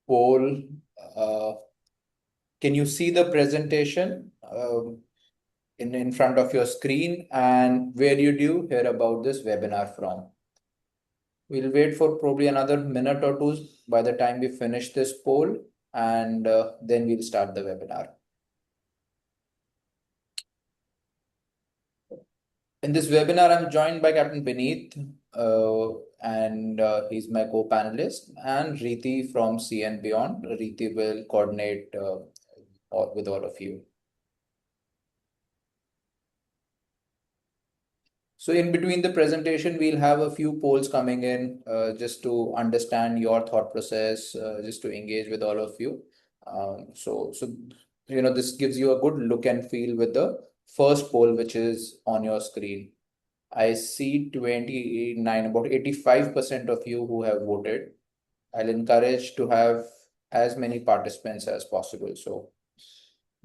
poll. Uh, can you see the presentation in front of your screen? And where did you hear about this webinar from? We'll wait for probably another minute or two by the time we finish this poll, and then we'll start the webinar. In this webinar, I'm joined by Captain Vineet, and he's my co-panelist, and Reeti from C and Beyond. Reeti will coordinate with all of you. So in between the presentation, we'll have a few polls coming in just to understand your thought process, just to engage with all of you. This gives you a good look and feel with the first poll, which is on your screen. I see 29, about 85% of you who have voted. I'll encourage to have as many participants as possible. So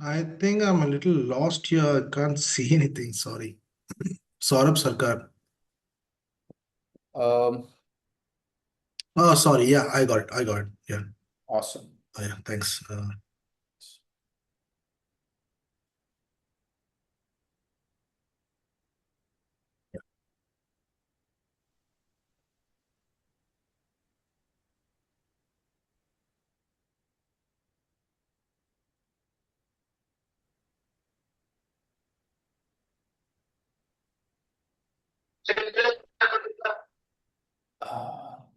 I think I'm a little lost here. I can't see anything. Sorry. Saurabh Sarkar. Oh, sorry. Yeah, I got it. Yeah. Awesome. Oh, yeah. Thanks.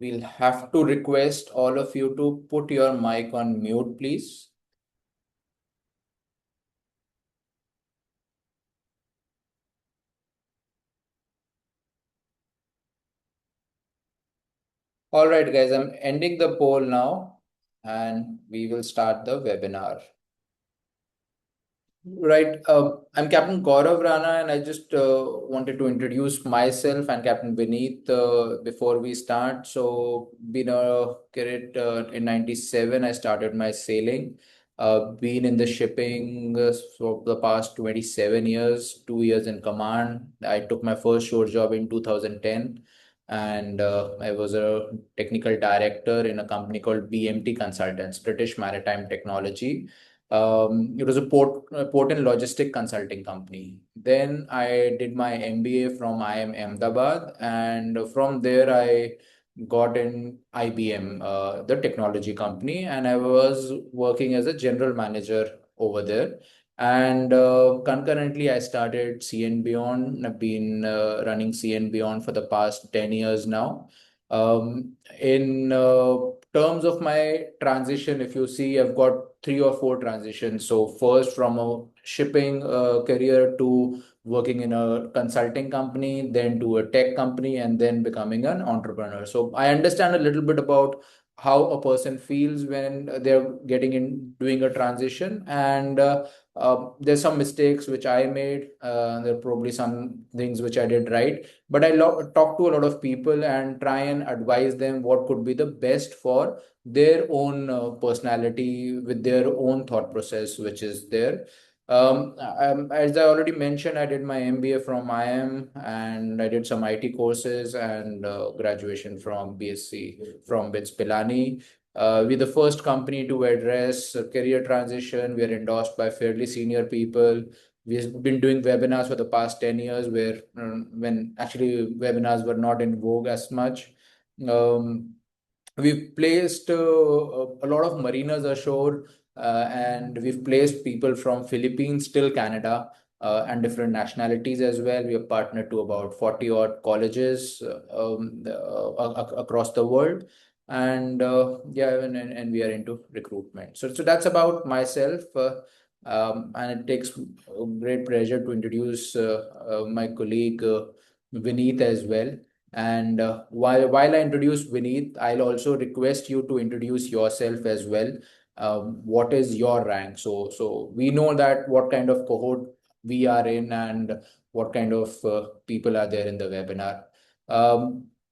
We'll have to request all of you to put your mic on mute, please. All right, guys, I'm ending the poll now, and we will start the webinar. Right. I'm Captain Gaurav Rana, and I just wanted to introduce myself and Captain Vineet before we start. So, been a cadet in '97. I started my sailing. Been in the shipping for the past 27 years, 2 years in command. I took my first shore job in 2010, and I was a technical director in a company called BMT Consultants, British Maritime Technology. It was a port and logistic consulting company. Then I did my MBA from IIM Ahmedabad, and from there I got in IBM, the technology company, and I was working as a general manager over there. And concurrently, I started CN Beyond. I've been running CN Beyond for the past 10 years now. In terms of my transition, if you see, I've got 3 or 4 transitions. So first from a shipping career to working in a consulting company, then to a tech company, and then becoming an entrepreneur. So I understand a little bit about how a person feels when they're getting in doing a transition, and there's some mistakes which I made. There are probably some things which I did right, but I talk to a lot of people and try and advise them what could be the best for their own personality with their own thought process, which is there. As I already mentioned, I did my MBA from IIM, and I did some IT courses and graduation from BSc from BITS Pilani. We're the first company to address career transition. We are endorsed by fairly senior people. We've been doing webinars for the past 10 years, where when actually webinars were not in vogue as much. Um, we've placed a lot of mariners ashore, and we've placed people from Philippines till Canada, and different nationalities as well. We have partnered to about 40 odd colleges across the world. And yeah, and we are into recruitment. So that's about myself. And it takes great pleasure to introduce my colleague Vineet as well. And while I introduce Vineet, I'll also request you to introduce yourself as well. What is your rank? So we know that what kind of cohort we are in and what kind of people are there in the webinar.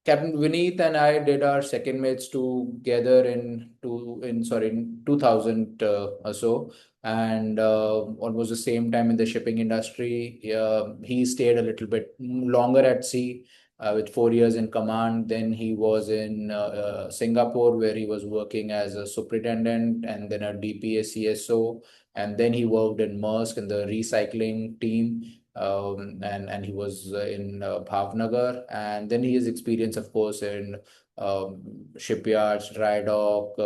Captain Vineet and I did our second mates together in 2000 or so, and almost the same time in the shipping industry. He stayed a little bit longer at sea. with 4 years in command. Then he was in Singapore, where he was working as a superintendent and then a DPA CSO. And then he worked in Maersk in the recycling team. And he was in Bhavnagar. And then he has experience, of course, in shipyards, dry dock,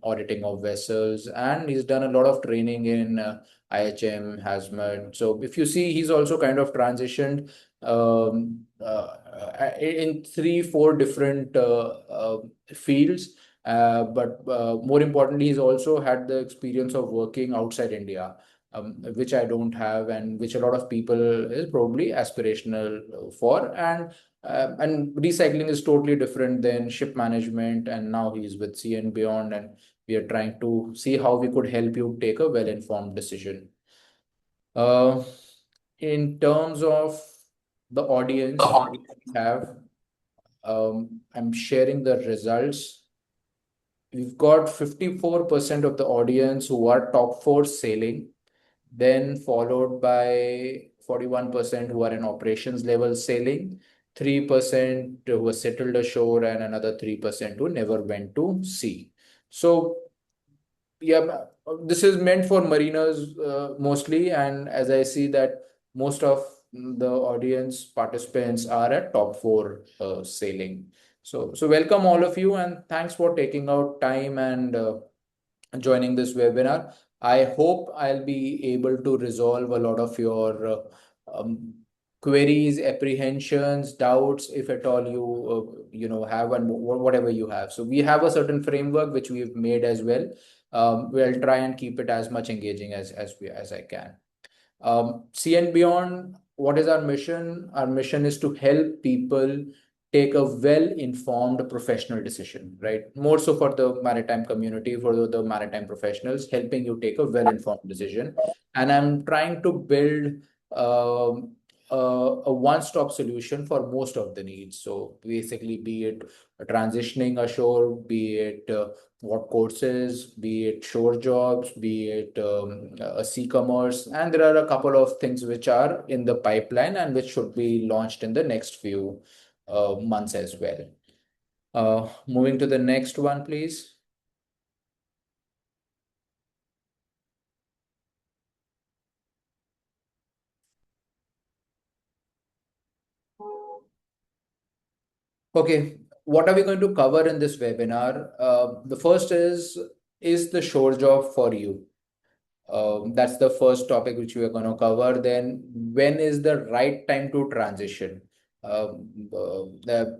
auditing of vessels, and he's done a lot of training in IHM, Hazmat. So if you see, he's also kind of transitioned in 3, 4 different fields. But more importantly, he's also had the experience of working outside India, which I don't have, and which a lot of people is probably aspirational for. And recycling is totally different than ship management. And now he's with Sea and Beyond, and we are trying to see how we could help you take a well-informed decision. Uh, in terms of the audience we have, I'm sharing the results. We've got 54% of the audience who are top four sailing, then followed by 41% who are in operations level sailing, 3% who are settled ashore, and another 3% who never went to sea. So yeah, this is meant for mariners mostly, and as I see that most of the audience participants are at top four sailing. So welcome all of you, and thanks for taking out time and joining this webinar. I hope I'll be able to resolve a lot of your queries, apprehensions, doubts, if at all you have, and whatever you have. So we have a certain framework which we've made as well. We'll try and keep it as much engaging as I can. See and Beyond, what is our mission? Our mission is to help people take a well-informed professional decision, right? More so for the maritime community, for the maritime professionals, helping you take a well-informed decision. And I'm trying to build a one-stop solution for most of the needs. So basically, be it transitioning ashore, be it what courses, be it shore jobs, be it a sea commerce, and there are a couple of things which are in the pipeline and which should be launched in the next few months as well. Moving to the next one, please. Okay, what are we going to cover in this webinar? The first is the shore job for you? That's the first topic which we are going to cover. Then, when is the right time to transition?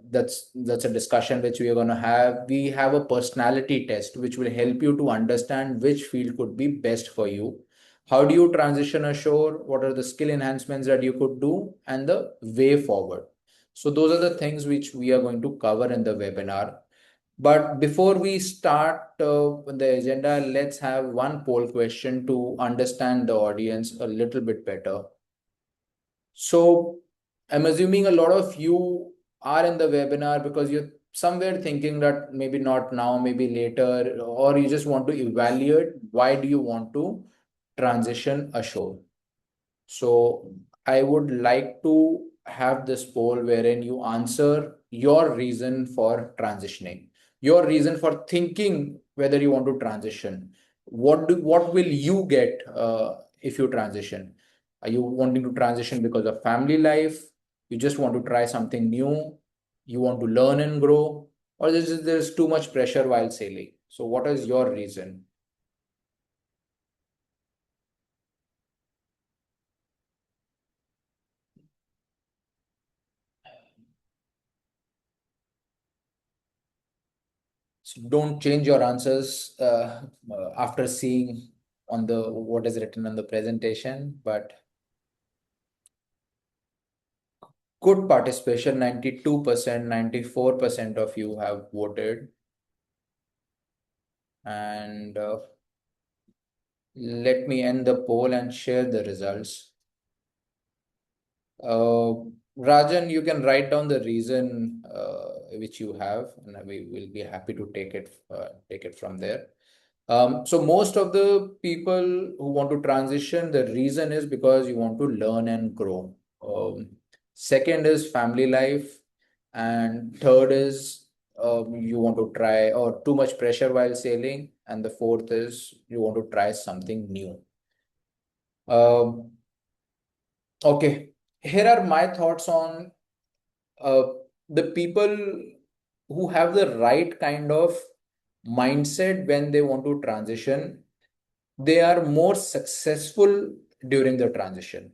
That's a discussion which we are going to have. We have a personality test which will help you to understand which field could be best for you. How do you transition ashore? What are the skill enhancements that you could do, and the way forward? So those are the things which we are going to cover in the webinar. But before we start the agenda, let's have one poll question to understand the audience a little bit better. So I'm assuming a lot of you are in the webinar because you're somewhere thinking that maybe not now, maybe later, or you just want to evaluate why do you want to transition ashore. So I would like to have this poll wherein you answer your reason for transitioning, your reason for thinking whether you want to transition. What will you get if you transition? Are you wanting to transition because of family life? You just want to try something new? You want to learn and grow? Or there's too much pressure while sailing? So what is your reason? So don't change your answers after seeing on the what is written on the presentation, but good participation, 92%, 94% of you have voted. And let me end the poll and share the results. Uh, Rajan, you can write down the reason which you have, and we will be happy to take it from there. So most of the people who want to transition, the reason is because you want to learn and grow. Second is family life. and third is you want to try or too much pressure while sailing, and the fourth is you want to try something new. Um, okay, here are my thoughts on uh, the people who have the right kind of mindset when they want to transition. They are more successful during the transition.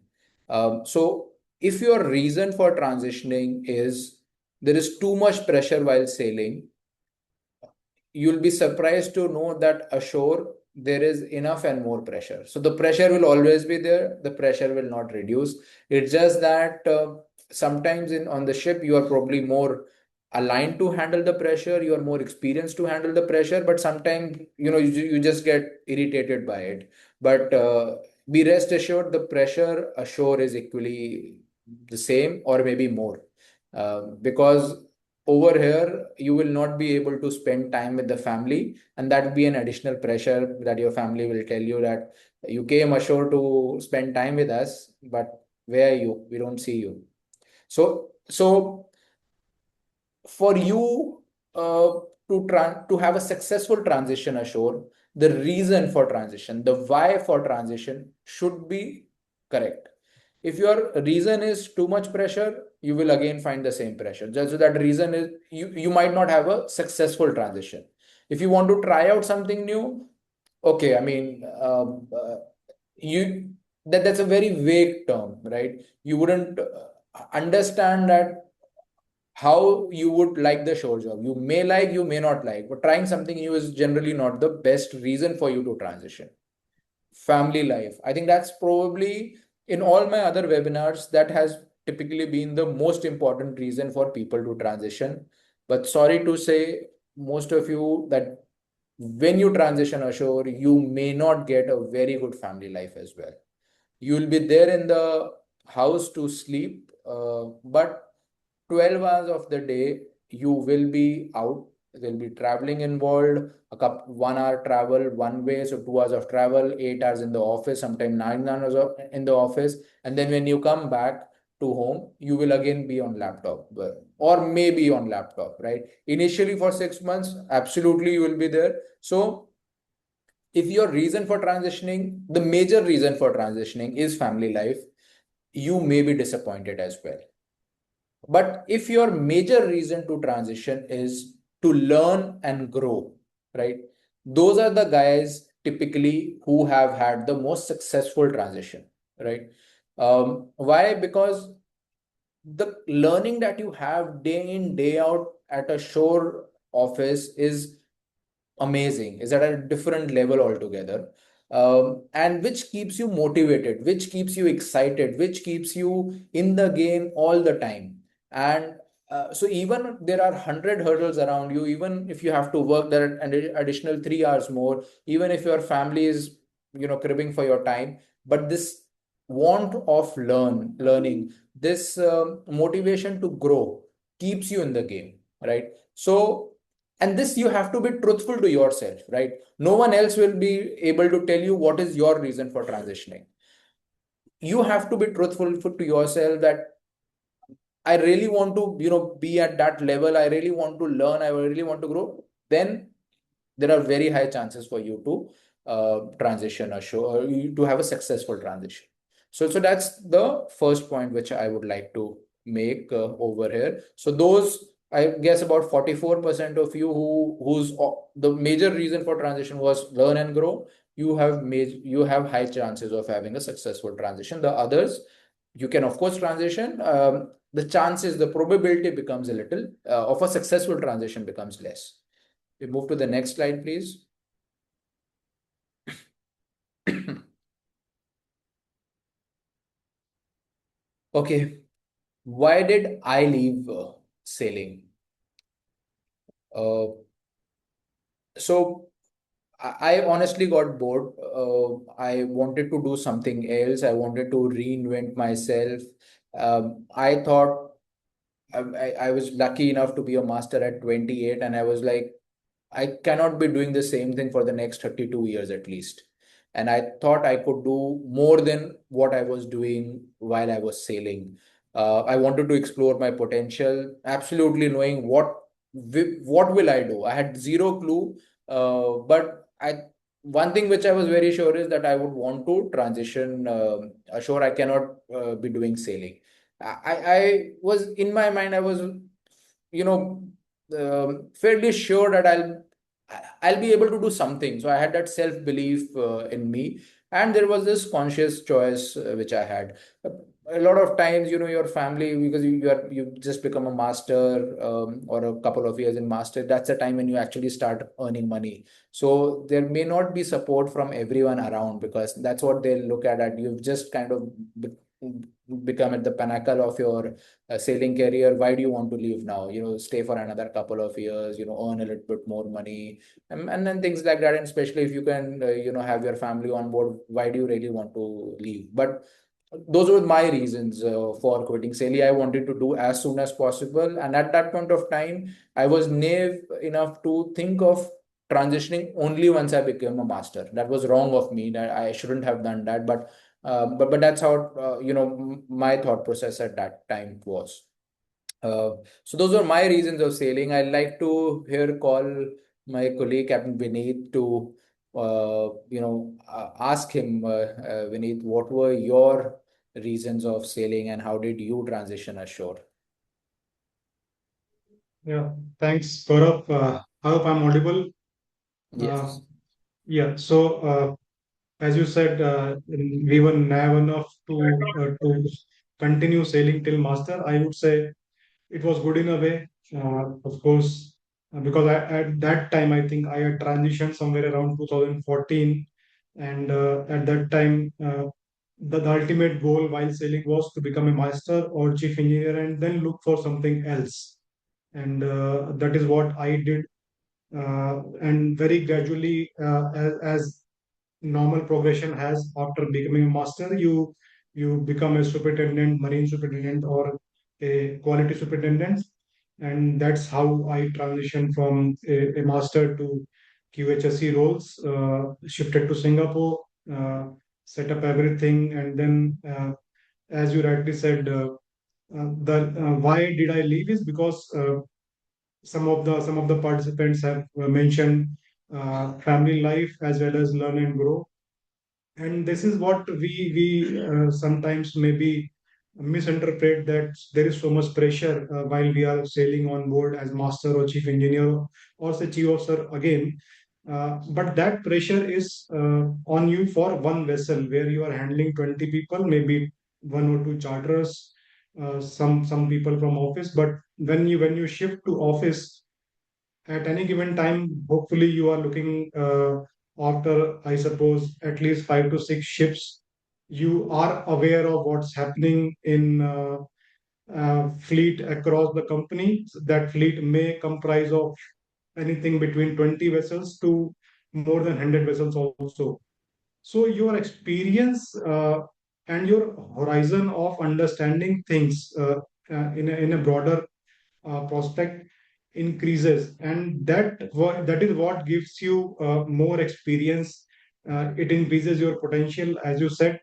So if your reason for transitioning is there is too much pressure while sailing, you'll be surprised to know that ashore there is enough and more pressure. So the pressure will always be there. The pressure will not reduce. It's just that sometimes in on the ship you are probably more aligned to handle the pressure. You are more experienced to handle the pressure. But sometimes you just get irritated by it. But be rest assured, the pressure ashore is equally the same or maybe more, because over here you will not be able to spend time with the family, and that will be an additional pressure that your family will tell you that you came ashore to spend time with us, but where are you? We don't see you. So for you to have a successful transition ashore, the reason for transition, the why for transition should be correct. If your reason is too much pressure, you will again find the same pressure. Just so that reason is you might not have a successful transition. If you want to try out something new, okay, I mean, you that's a very vague term, right? You wouldn't understand that how you would like the shore job. You may like, you may not like, but trying something new is generally not the best reason for you to transition. Family life, I think that's probably in all my other webinars that has typically been the most important reason for people to transition. But sorry to say, most of you, that when you transition ashore, you may not get a very good family life as well. You'll be there in the house to sleep, but 12 hours of the day you will be out. There'll be traveling involved, 1 hour travel one way, so 2 hours of travel, 8 hours in the office, sometimes 9 hours in the office, and then when you come back to home, you will again be on laptop, or maybe on laptop, right? Initially for 6 months, absolutely you will be there. So if your reason for transitioning, the major reason for transitioning is family life, you may be disappointed as well. But if your major reason to transition is to learn and grow, right? Those are the guys typically who have had the most successful transition, right? Why? Because the learning that you have day in, day out at a shore office is amazing, is at a different level altogether. And which keeps you motivated, which keeps you excited, which keeps you in the game all the time. And so even there are 100 hurdles around you, even if you have to work there an additional 3 hours more, even if your family is cribbing for your time, but this want of learning, this motivation to grow keeps you in the game, right? So, and this you have to be truthful to yourself, right? No one else will be able to tell you what is your reason for transitioning. You have to be truthful to yourself that I really want to be at that level, I really want to learn, I really want to grow. Then there are very high chances for you to transition or show, or you to have a successful transition. So that's the first point which I would like to make over here. So those, I guess, about 44% of you whose the major reason for transition was learn and grow, you have high chances of having a successful transition. The others, you can of course transition. The chances, the probability becomes a little of a successful transition becomes less. We move to the next slide, please. Okay, why did I leave sailing? Uh, so I honestly got bored. I wanted to do something else. I wanted to reinvent myself. I thought I was lucky enough to be a master at 28, and I was like, I cannot be doing the same thing for the next 32 years at least. And I thought I could do more than what I was doing while I was sailing. I wanted to explore my potential, absolutely knowing what will I do. I had zero clue, but I one thing which I was very sure is that I would want to transition. Sure, I cannot be doing sailing. I was in my mind. I was, fairly sure that I'll be able to do something. So I had that self belief in me, and there was this conscious choice which I had. A lot of times, your family, because you just become a master, or a couple of years in master, that's the time when you actually start earning money. So there may not be support from everyone around, because that's what they look at. You've just kind of become at the pinnacle of your sailing career. Why do you want to leave now? Stay for another couple of years, earn a little bit more money, and then things like that. And especially if you can, have your family on board, why do you really want to leave? But those were my reasons for quitting sailing. I wanted to do as soon as possible, and at that point of time, I was naive enough to think of transitioning only once I became a master. That was wrong of me. That I shouldn't have done that. But that's how, my thought process at that time was. Uh, so those are my reasons of sailing. I'd like to here call my colleague Captain Vineet to ask him, Vineet, what were your reasons of sailing and how did you transition ashore? Yeah, thanks, Gaurav. I hope I'm audible. Uh, Yes. yeah, so as you said, we were naive enough to continue sailing till master. I would say it was good in a way, of course, because at that time I think I had transitioned somewhere around 2014, and at that time the ultimate goal while sailing was to become a master or chief engineer and then look for something else, and that is what I did. And very gradually, as normal progression has after becoming a master, you become a superintendent, marine superintendent, or a quality superintendent, and that's how I transitioned from a master to QHSE roles. Shifted to Singapore, set up everything, and then, as you rightly said, the why did I leave is because some of the participants have mentioned family life as well as learn and grow, and this is what we sometimes maybe misinterpret, that there is so much pressure while we are sailing on board as master or chief engineer or say chief officer again. But that pressure is on you for one vessel where you are handling 20 people, maybe one or two charters, some people from office. But when you shift to office, at any given time, hopefully you are looking after, I suppose, at least 5 to 6 ships. You are aware of what's happening in fleet across the company. That fleet may comprise of anything between 20 vessels to more than 100 vessels also. So your experience and your horizon of understanding things in a broader prospect increases, and that is what gives you more experience. It increases your potential, as you said.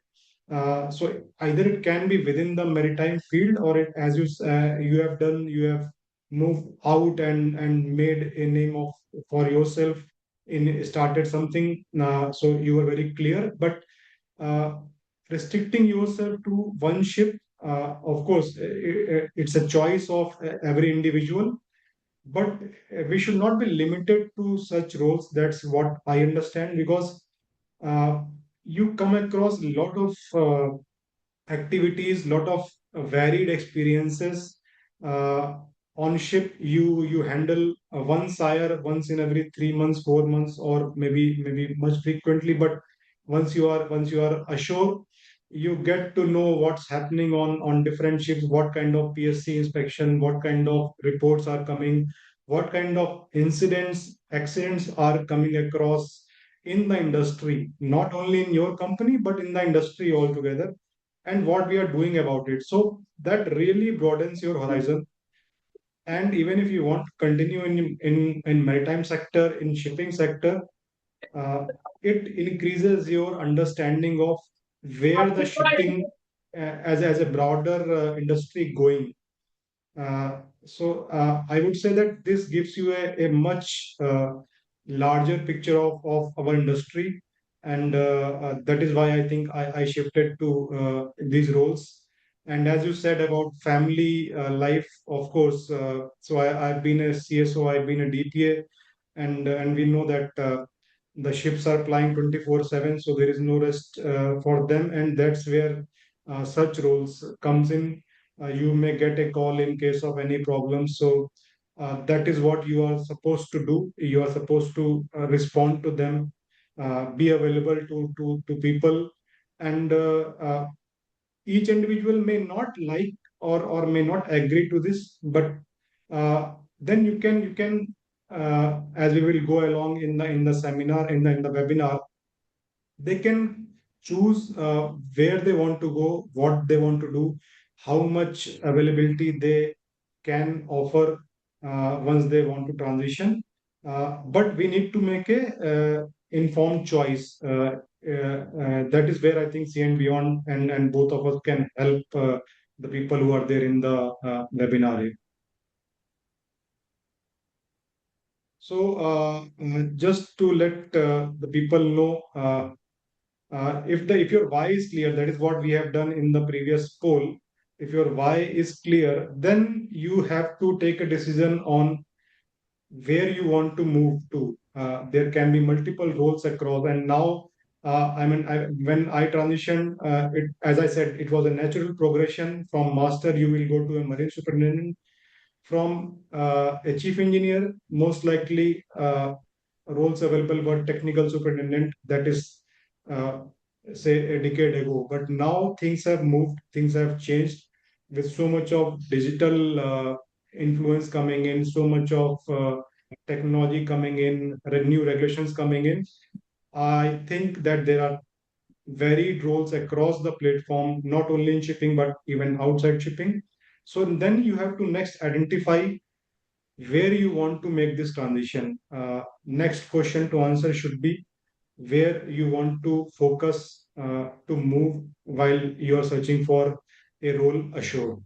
So either it can be within the maritime field, or as you have done, you have moved out and made a name of for yourself, in started something. So you are very clear, but uh, restricting yourself to one ship, of course, it's a choice of every individual, but we should not be limited to such roles. That's what I understand, because uh, you come across a lot of activities, lot of varied experiences. Uh, on ship, you handle one sire once in every 3 months, 4 months, or maybe much frequently. But once you are ashore, you get to know what's happening on different ships, what kind of PSC inspection, what kind of reports are coming, what kind of accidents are coming across in the industry, not only in your company but in the industry altogether, and what we are doing about it. So that really broadens your horizon. And even if you want to continue in maritime sector, in shipping sector, uh, it increases your understanding of where the shipping as a broader industry going. I would say that this gives you a much larger picture of our industry, and that is why I think I shifted to these roles. And as you said about family life, of course, I've been a CSO, I've been a DPA, and we know that the ships are flying 24/7, so there is no rest for them, and that's where such roles comes in. You may get a call in case of any problem, so that is what you are supposed to do. You are supposed to respond to them, be available to people, and each individual may not like or may not agree to this, but then you can as we will go along in the seminar, in the webinar, they can choose where they want to go, what they want to do, how much availability they can offer once they want to transition. But we need to make a informed choice. That is where I think C and Beyond and both of us can help the people who are there in the webinar. So, just to let the people know, if your why is clear, that is what we have done in the previous poll. If your why is clear, then you have to take a decision on where you want to move to. There can be multiple roles across, and now when I transitioned, as I said, it was a natural progression. From master, you will go to a marine superintendent. From a chief engineer, most likely roles available were technical superintendent. That is, uh, say, a decade ago. But now things have moved, things have changed with so much of digital influence coming in, so much of technology coming in, new regulations coming in. I think that there are varied roles across the platform, not only in shipping, but even outside shipping. So then you have to next identify where you want to make this transition. Next question to answer should be where you want to focus to move while you are searching for a role assured.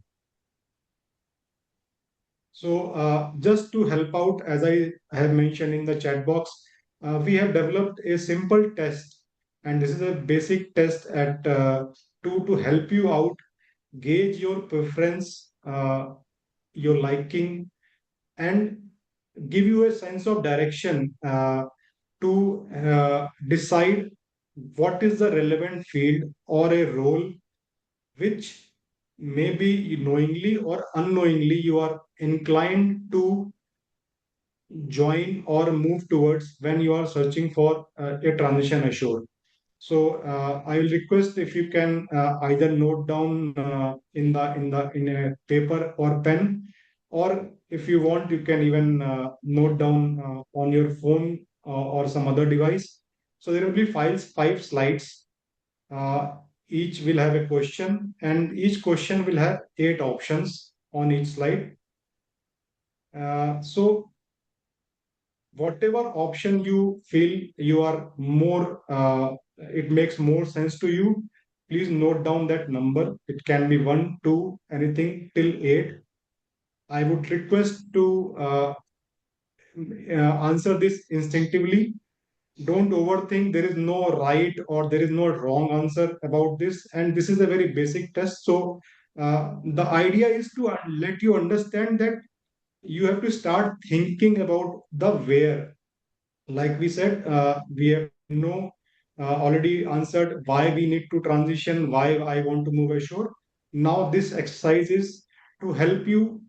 So, just to help out, as I have mentioned in the chat box, we have developed a simple test, and this is a basic test at to help you out, gauge your preference, your liking, and give you a sense of direction to decide what is the relevant field or a role which maybe knowingly or unknowingly you are inclined to join or move towards when you are searching for a transition assured. So I will request if you can either note down in a paper or pen, or if you want, you can even note down on your phone or some other device. So there will be five slides. Uh, each will have a question, and each question will have 8 options on each slide. So whatever option you feel you are more it makes more sense to you, please note down that number. It can be 1, 2, anything till 8. I would request to answer this instinctively. Don't overthink. There is no right or there is no wrong answer about this, and this is a very basic test. So the idea is to let you understand that you have to start thinking about the where. Like we said, we have already answered why we need to transition, why I want to move ashore. Now this exercise is to help you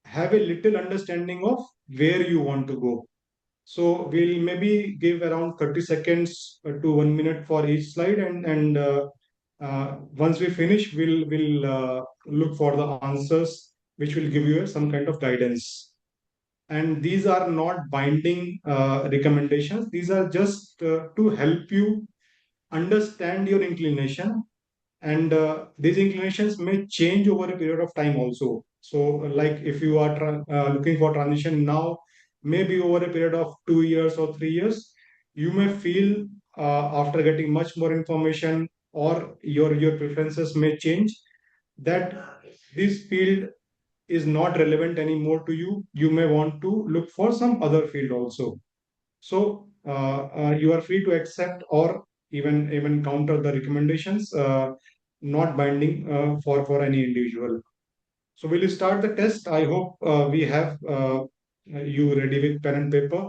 have a little understanding of where you want to go. So we'll maybe give around 30 seconds to 1 minute for each slide, and once we finish, we'll look for the answers, which will give you some kind of guidance. And these are not binding recommendations. These are just to help you understand your inclination, and these inclinations may change over a period of time also. So like if you are looking for transition now, maybe over a period of 2 years or 3 years, you may feel after getting much more information or your preferences may change, that this field is not relevant anymore to you. You may want to look for some other field also. So you are free to accept or even counter the recommendations, not binding for any individual. So will you start the test? I hope we have you ready with pen and paper.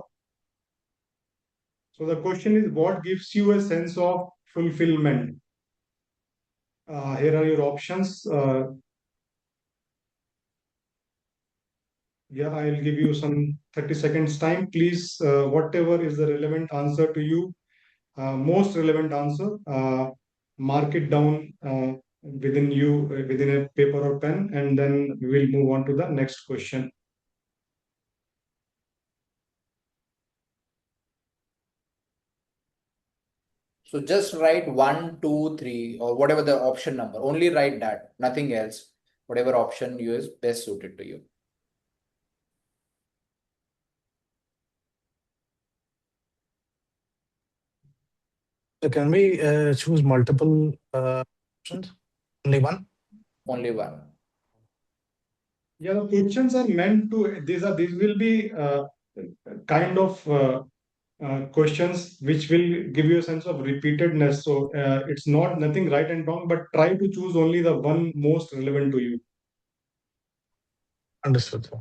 So the question is, what gives you a sense of fulfillment? Here are your options. Yeah, I'll give you some 30 seconds time. Please, whatever is the relevant answer to you, most relevant answer, mark it down within a paper or pen, and then we will move on to the next question. So just write 1, 2, 3, or whatever the option number. Only write that, nothing else. Whatever option you is best suited to you. So can we choose multiple options? Only one? Only one. Yeah, the questions are meant to, these will be kind of questions which will give you a sense of repeatedness. So it's not nothing right and wrong, but try to choose only the one most relevant to you. Understood, sir.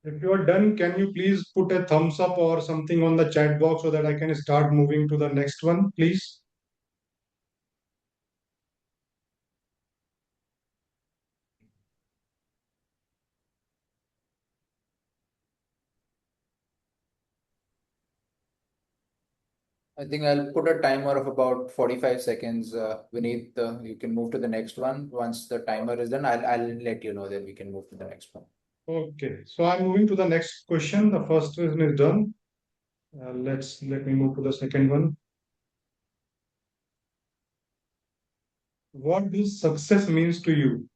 If you are done, can you please put a thumbs up or something on the chat box so that I can start moving to the next one, please? I think I'll put a timer of about 45 seconds. Vineet, you can move to the next one. Once the timer is done, I'll let you know, then we can move to the next one. Okay, so I'm moving to the next question. The first one is done. Let me move to the second one. What does success means to you?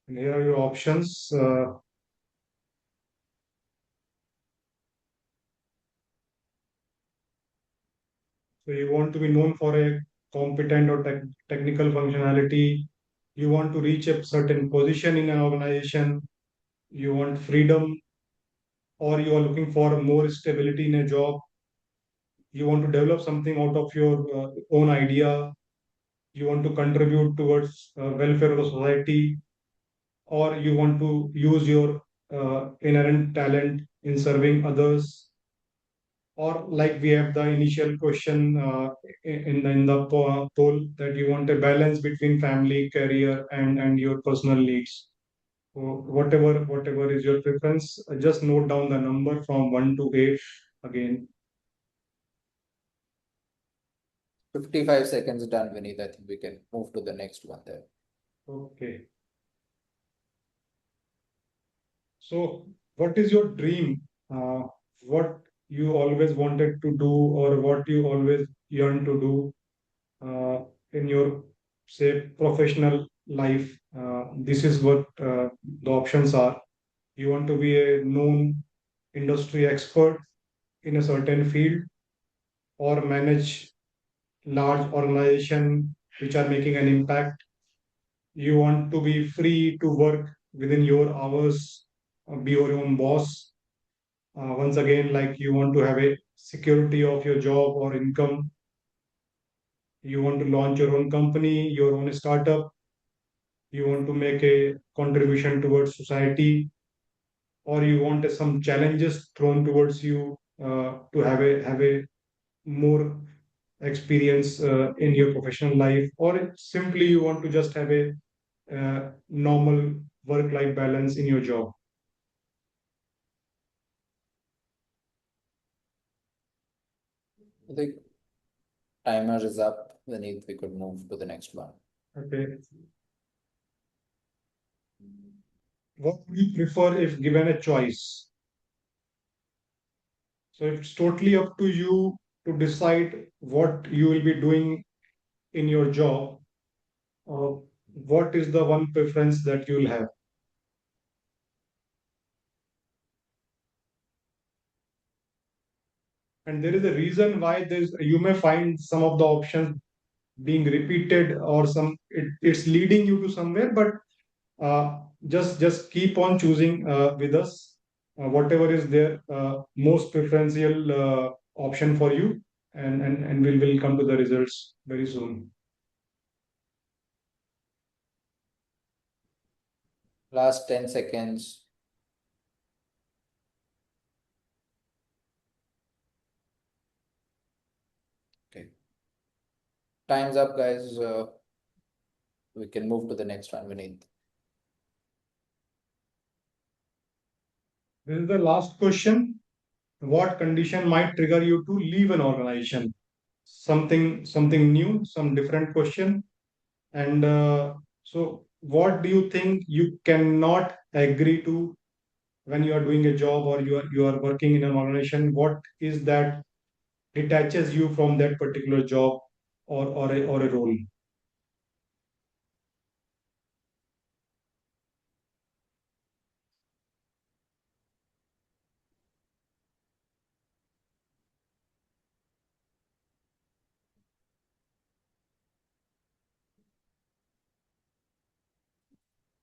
And here are your options. So you want to be known for a competent or technical functionality. You want to reach a certain position in an organization. You want freedom, or you are looking for more stability in a job. You want to develop something out of your own idea. You want to contribute towards welfare of the society, or you want to use your inherent talent in serving others, or like we have the initial question in the poll, that you want a balance between family, career, and your personal needs. So whatever is your preference, just note down the number from 1 to 8 again. 55 seconds done, Vineet. I think we can move to the next one there. Okay. So, what is your dream? What you always wanted to do, or what you always yearn to do in your, say, professional life? This is what the options are. You want to be a known industry expert in a certain field, or manage large organization which are making an impact. You want to be free to work within your hours, be your own boss. Once again, like you want to have a security of your job or income. You want to launch your own company, your own startup. You want to make a contribution towards society, or you want some challenges thrown towards you to have a more experience in your professional life, or simply you want to just have a normal work life balance in your job. I think timer is up, Vineet. We could move to the next one. Okay. What would you prefer if given a choice? So it's totally up to you. to decide what you will be doing in your job, what is the one preference that you will have? And there is a reason why you may find some of the options being repeated, or it's leading you to somewhere, but just keep on choosing with us whatever is their most preferential option for you, and we'll come to the results very soon. Last 10 seconds. Okay. Time's up, guys. We can move to the next one, Vineet. This is the last question. What condition might trigger you to leave an organization? Something new, some different question. And so what do you think you cannot agree to when you are doing a job, or you are working in an organization? What is that detaches you from that particular job, or a role?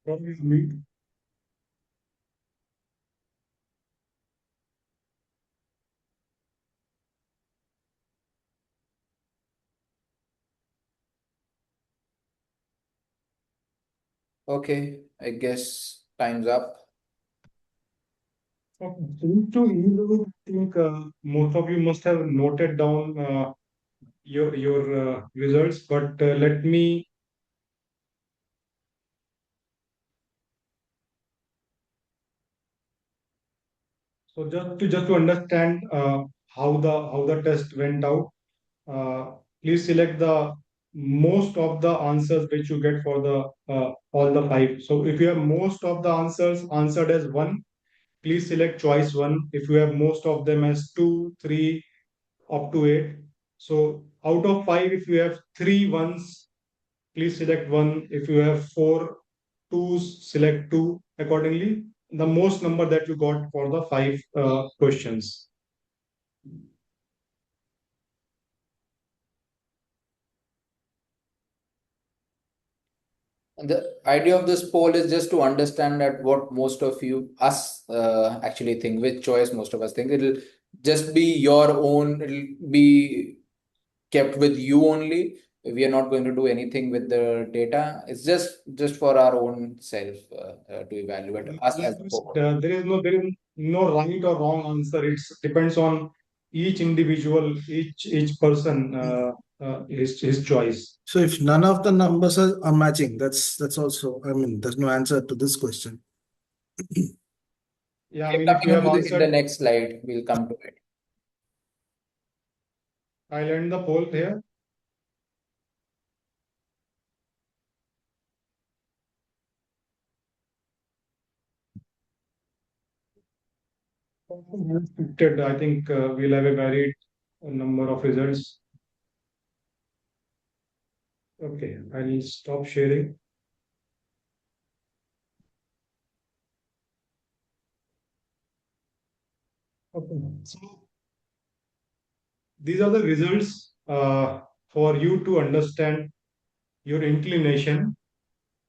Probably me. Okay, I guess time's up. Okay. To ease of, I think most of you must have noted down your results, but let me. So just to understand how the test went out, please select the most of the answers which you get for the all the five. So if you have most of the answers answered as one, please select choice one. If you have most of them as two, three, up to eight. So out of five, if you have three ones, please select one. If you have four twos, select two accordingly. The most number that you got for the five questions. And the idea of this poll is just to understand that what most of us actually think, which choice most of us think. It'll just be your own, it'll be kept with you only. We are not going to do anything with the data. It's just for our own self to evaluate us as a whole. There is no right or wrong answer. It depends on each individual, each person, his choice. So if none of the numbers are matching, that's also, I mean, there's no answer to this question. Yeah, I We're mean, if you coming have into in the answered, next slide, we'll come to it. I'll end the poll here. Expected, I think we'll have a varied number of results. Okay, I'll stop sharing. Okay, so these are the results for you to understand your inclination.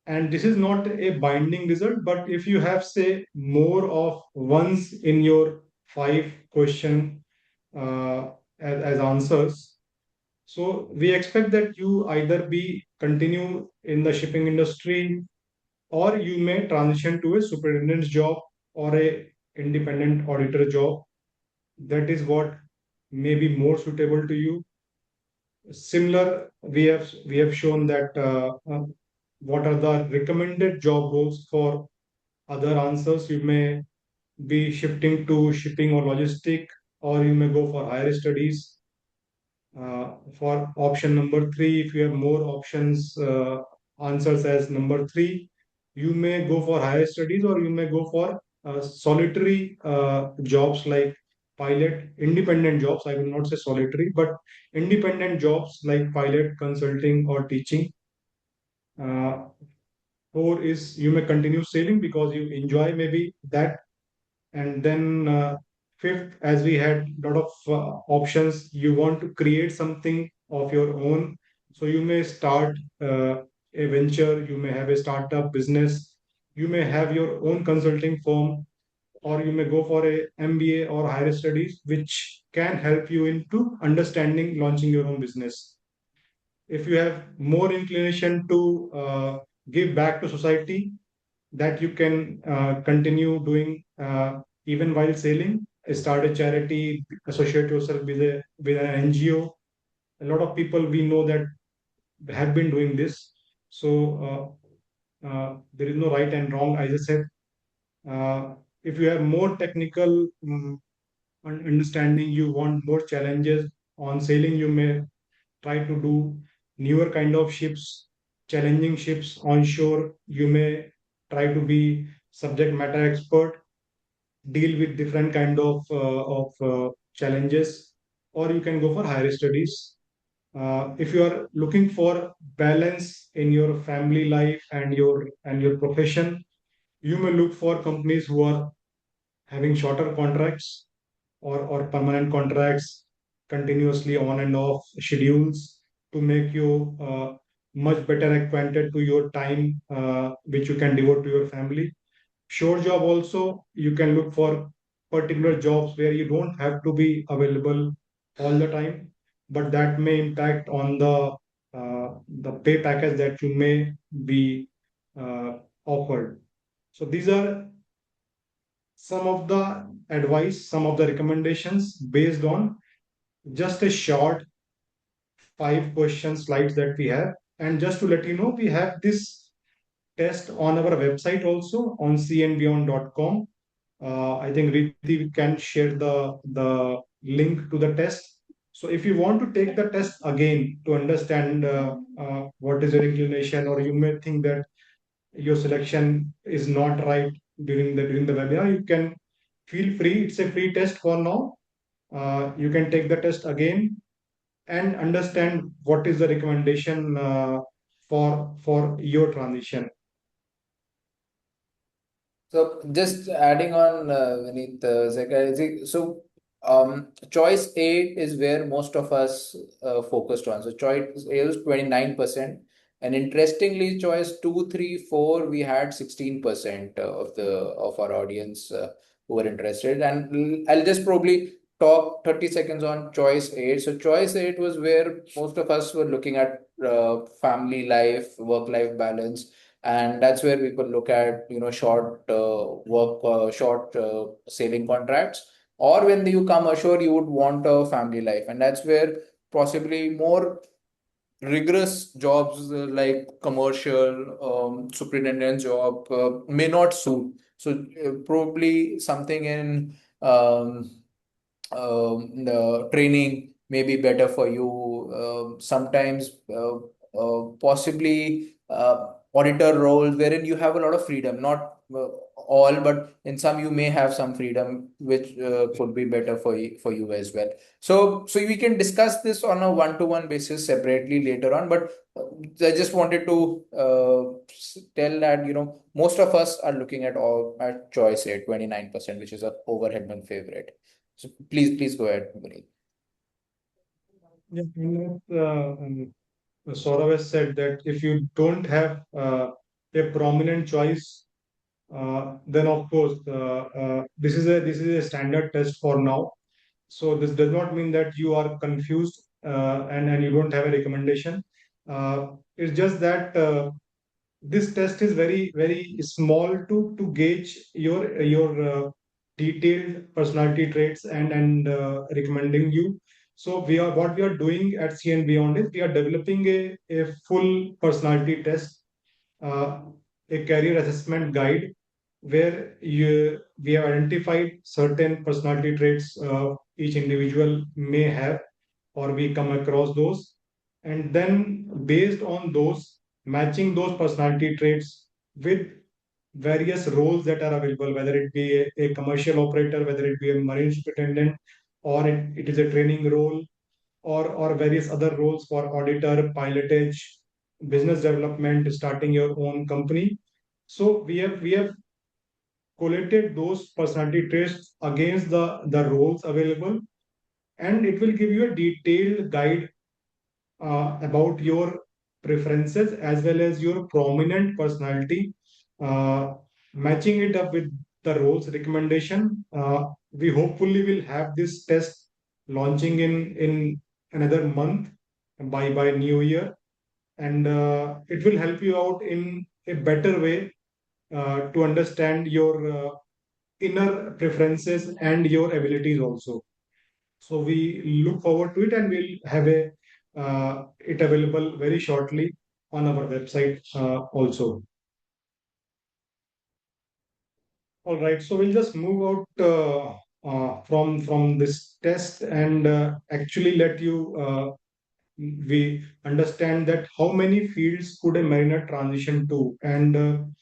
And this is not a binding result, but if you have, say, more of ones in your five question as answers, so we expect that you either be continue in the shipping industry, or you may transition to a superintendent's job or a independent auditor job. That is what may be more suitable to you. Similar, we have shown that what are the recommended job roles for other answers. You may be shifting to shipping or logistic, or you may go for higher studies. For option number three, if you have more options, answers as number three, you may go for higher studies, or you may go for solitary jobs like pilot, independent jobs. I will not say solitary, but independent jobs like pilot, consulting, or teaching. Uh, Four is you may continue sailing because you enjoy maybe that. And then fifth, as we had a lot of options, you want to create something of your own. So you may start a venture, you may have a startup business, you may have your own consulting firm, or you may go for a MBA or higher studies, which can help you into understanding launching your own business. If you have more inclination to give back to society, that you can continue doing even while sailing. Start a charity, associate yourself with a with an NGO. A lot of people we know that have been doing this. So there is no right and wrong. As I said, if you have more technical understanding, you want more challenges on sailing, you may try to do newer kind of ships, challenging ships on shore. You may try to be subject matter expert, deal with different kind of challenges, or you can go for higher studies. If you are looking for balance in your family life and your profession, you may look for companies who are having shorter contracts or permanent contracts, continuously on and off schedules, to make you much better acquainted to your time, which you can devote to your family. Short job also, you can look for particular jobs where you don't have to be available all the time, but that may impact on the pay package that you may be offered. So these are some of the advice, some of the recommendations based on just a short 5 question slides that we have. And just to let you know, we have this test on our website also on cnbeyond.com. I think Riti can share the link to the test. So if you want to take the test again to understand what is your inclination, or you may think that your selection is not right during the webinar, you can feel free. It's a free test for now. You can take the test again and understand what is the recommendation for your transition. So just adding on, Vineet, choice 8 is where most of us focused on. So choice 8 is 29%. And interestingly, choice 2, 3, 4, we had 16% of our audience who were interested. And I'll just probably talk 30 seconds on choice 8. So choice 8 was where most of us were looking at family life, work-life balance, and that's where people look at short saving contracts, or when you come ashore you would want a family life, and that's where possibly more rigorous jobs like commercial superintendent job may not suit. So probably something in the training may be better for you. Sometimes possibly auditor roles wherein you have a lot of freedom, not all, but in some you may have some freedom, which could be better for you as well. So we can discuss this on a one-to-one basis separately later on, but I just wanted to tell that most of us are looking at choice at 29%, which is a overhead favorite. So please go ahead, Vineet. Yeah, Saurav has said that if you don't have a prominent choice, then of course this is a standard test for now. So this does not mean that you are confused and you don't have a recommendation. It's just that this test is very small to gauge your detailed personality traits and recommending you. So what we are doing at CN Beyond is we are developing a full personality test, uh, a career assessment guide, where we have identified certain personality traits each individual may have, or we come across those, and then based on those, matching those personality traits with various roles that are available, whether it be a commercial operator, whether it be a marine superintendent, or it is a training role, or various other roles for auditor, pilotage, business development, starting your own company. So we have collated those personality traits against the roles available, and it will give you a detailed guide about your preferences as well as your prominent personality, uh, matching it up with the roles recommendation. We hopefully will have this test launching in another month by New Year, and it will help you out in a better way to understand your inner preferences and your abilities also. So we look forward to it, and we'll have it available very shortly on our website also. All right, so we'll just move out from this test, and actually let you we understand that how many fields could a mariner transition to. And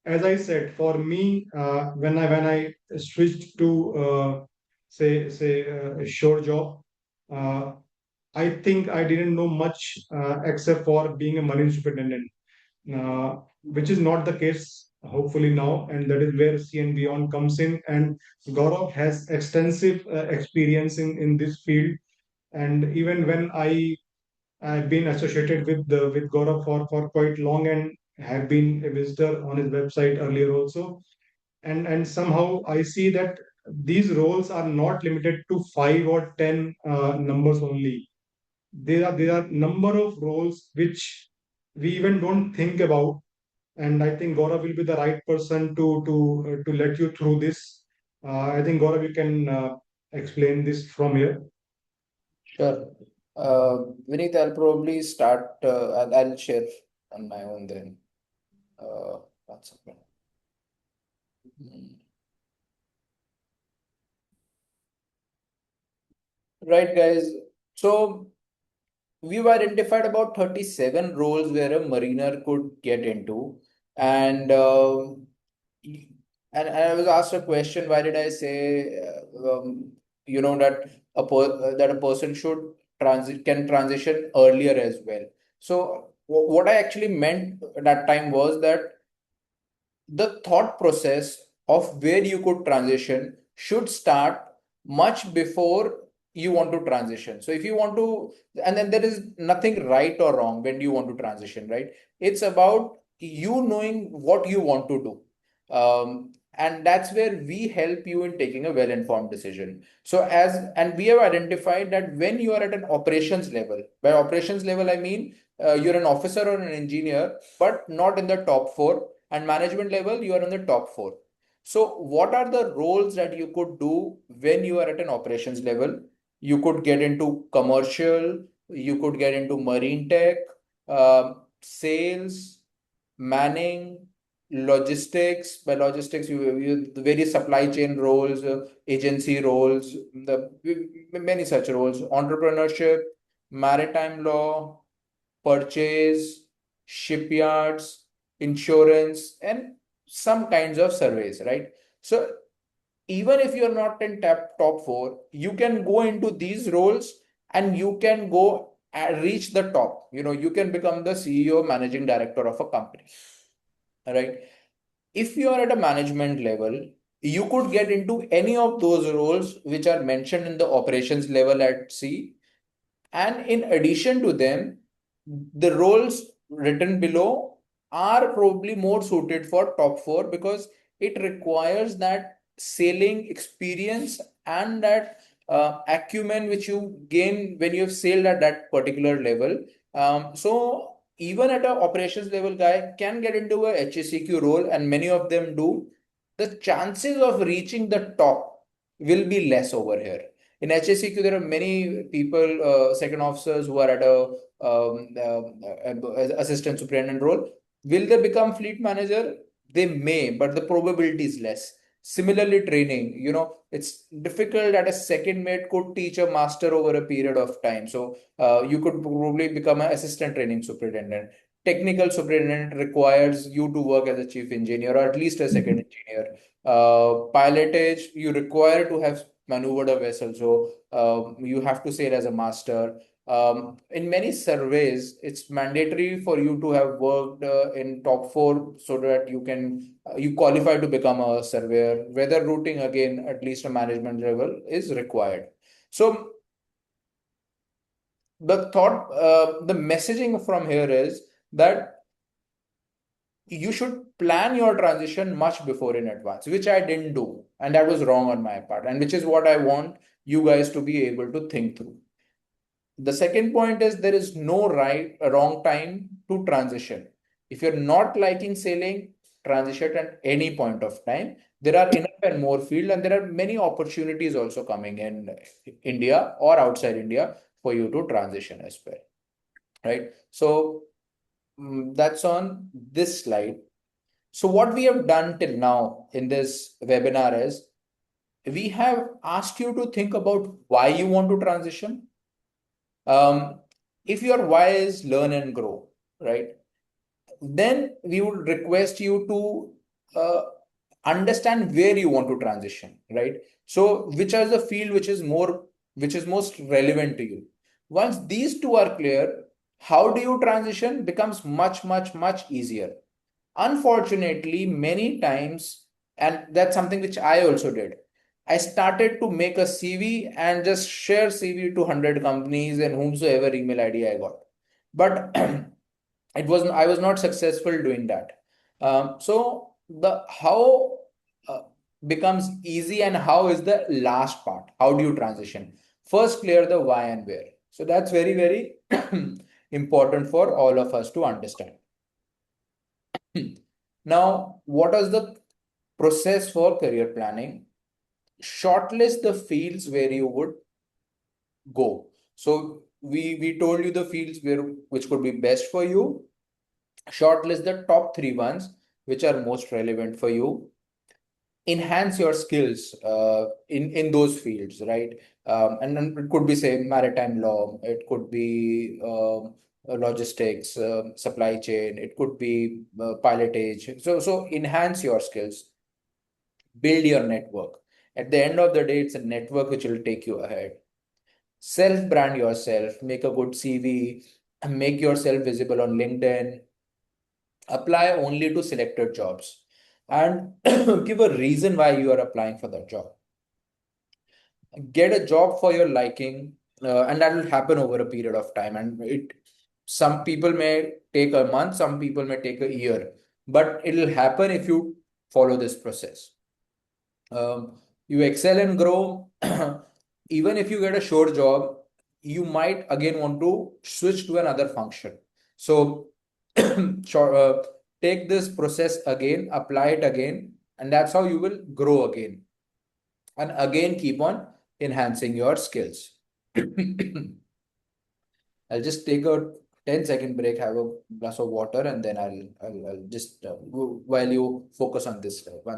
as I said, for me, when I switched to say a shore job, uh, I think I didn't know much except for being a marine superintendent, which is not the case, hopefully now, and that is where C and Beyond comes in. And Gaurav has extensive experience in this field, and even when I've been associated with Gaurav for quite long, and have been a visitor on his website earlier also, and somehow I see that these roles are not limited to 5 or 10 numbers only. There are number of roles which we even don't think about, and I think Gaurav will be the right person to let you through this. I think Gaurav, you can explain this from here. Sure. Vineet, I'll probably start. I'll share on my own then. One second. Right, guys. So we've identified about 37 roles where a mariner could get into, and and I was asked a question. Why did I say that that a person should transition earlier as well? So what I actually meant at that time was that the thought process of where you could transition should start much before you want to transition. So if you want to, and then there is nothing right or wrong when you want to transition, right? It's about you knowing what you want to do. And that's where we help you in taking a well-informed decision. So and we have identified that when you are at an operations level, by operations level, I mean you're an officer or an engineer, but not in the top four, and management level, you are in the top four. So what are the roles that you could do when you are at an operations level? You could get into commercial, you could get into marine tech, sales, manning, logistics. By logistics, the various supply chain roles, agency roles, many such roles, entrepreneurship, maritime law, purchase, shipyards, insurance, and some kinds of surveys, right? So even if you're not in top four, you can go into these roles and you can go and reach the top. You can become the CEO, managing director of a company, right? If you are at a management level, you could get into any of those roles which are mentioned in the operations level at sea, and in addition to them, the roles written below are probably more suited for top four because it requires that sailing experience and that acumen which you gain when you have sailed at that particular level. So even at a operations level guy can get into a HSEQ role, and many of them do. The chances of reaching the top will be less over here. In HSEQ, there are many people, second officers who are at a assistant superintendent role. Will they become fleet manager? They may, but the probability is less. Similarly, training, it's difficult that a second mate could teach a master over a period of time. So you could probably become an assistant training superintendent. technical superintendent requires you to work as a chief engineer or at least a second engineer. Pilotage, you require to have maneuvered a vessel, so you have to sail as a master. In many surveys, it's mandatory for you to have worked in top four so that you qualify to become a surveyor. Weather routing, again, at least a management level is required. So the messaging from here is that you should plan your transition much before in advance, which I didn't do, and that was wrong on my part, and which is what I want you guys to be able to think through. The second point is there is no wrong time to transition. If you're not liking sailing, transition at any point of time. There are enough and more field, and there are many opportunities also coming in India or outside India for you to transition as well. Right. So that's on this slide. So what we have done till now in this webinar is we have asked you to think about why you want to transition. If your why is learn and grow, right? Then we would request you to understand where you want to transition, right? So which is the field which is most relevant to you. Once these two are clear, how do you transition becomes much easier. Unfortunately, many times, and that's something which I also did. I started to make a CV and just share CV to 100 companies and whomsoever email ID I got. But I was not successful doing that. So the how becomes easy, and how is the last part. How do you transition? First, clear the why and where. So that's very important for all of us to understand. Now, what is the process for career planning? Shortlist the fields where you would go. So we told you the fields which could be best for you. Shortlist the top three ones which are most relevant for you. Enhance your skills in those fields, right? And then it could be, say, maritime law, it could be logistics, supply chain, it could be pilotage. So enhance your skills, build your network. At the end of the day, it's a network which will take you ahead. Self brand yourself, make a good CV, make yourself visible on LinkedIn, apply only to selected jobs, and give a reason why you are applying for that job. Get a job for your liking, and that will happen over a period of time. And some people may take a month, some people may take a year, but it will happen if you follow this process. You excel and grow. Even if you get a short job, you might again want to switch to another function. So take this process again, apply it again, and that's how you will grow again. And again, keep on enhancing your skills. I'll just take a 10-second break, have a glass of water, and then I'll just while you focus on this slide.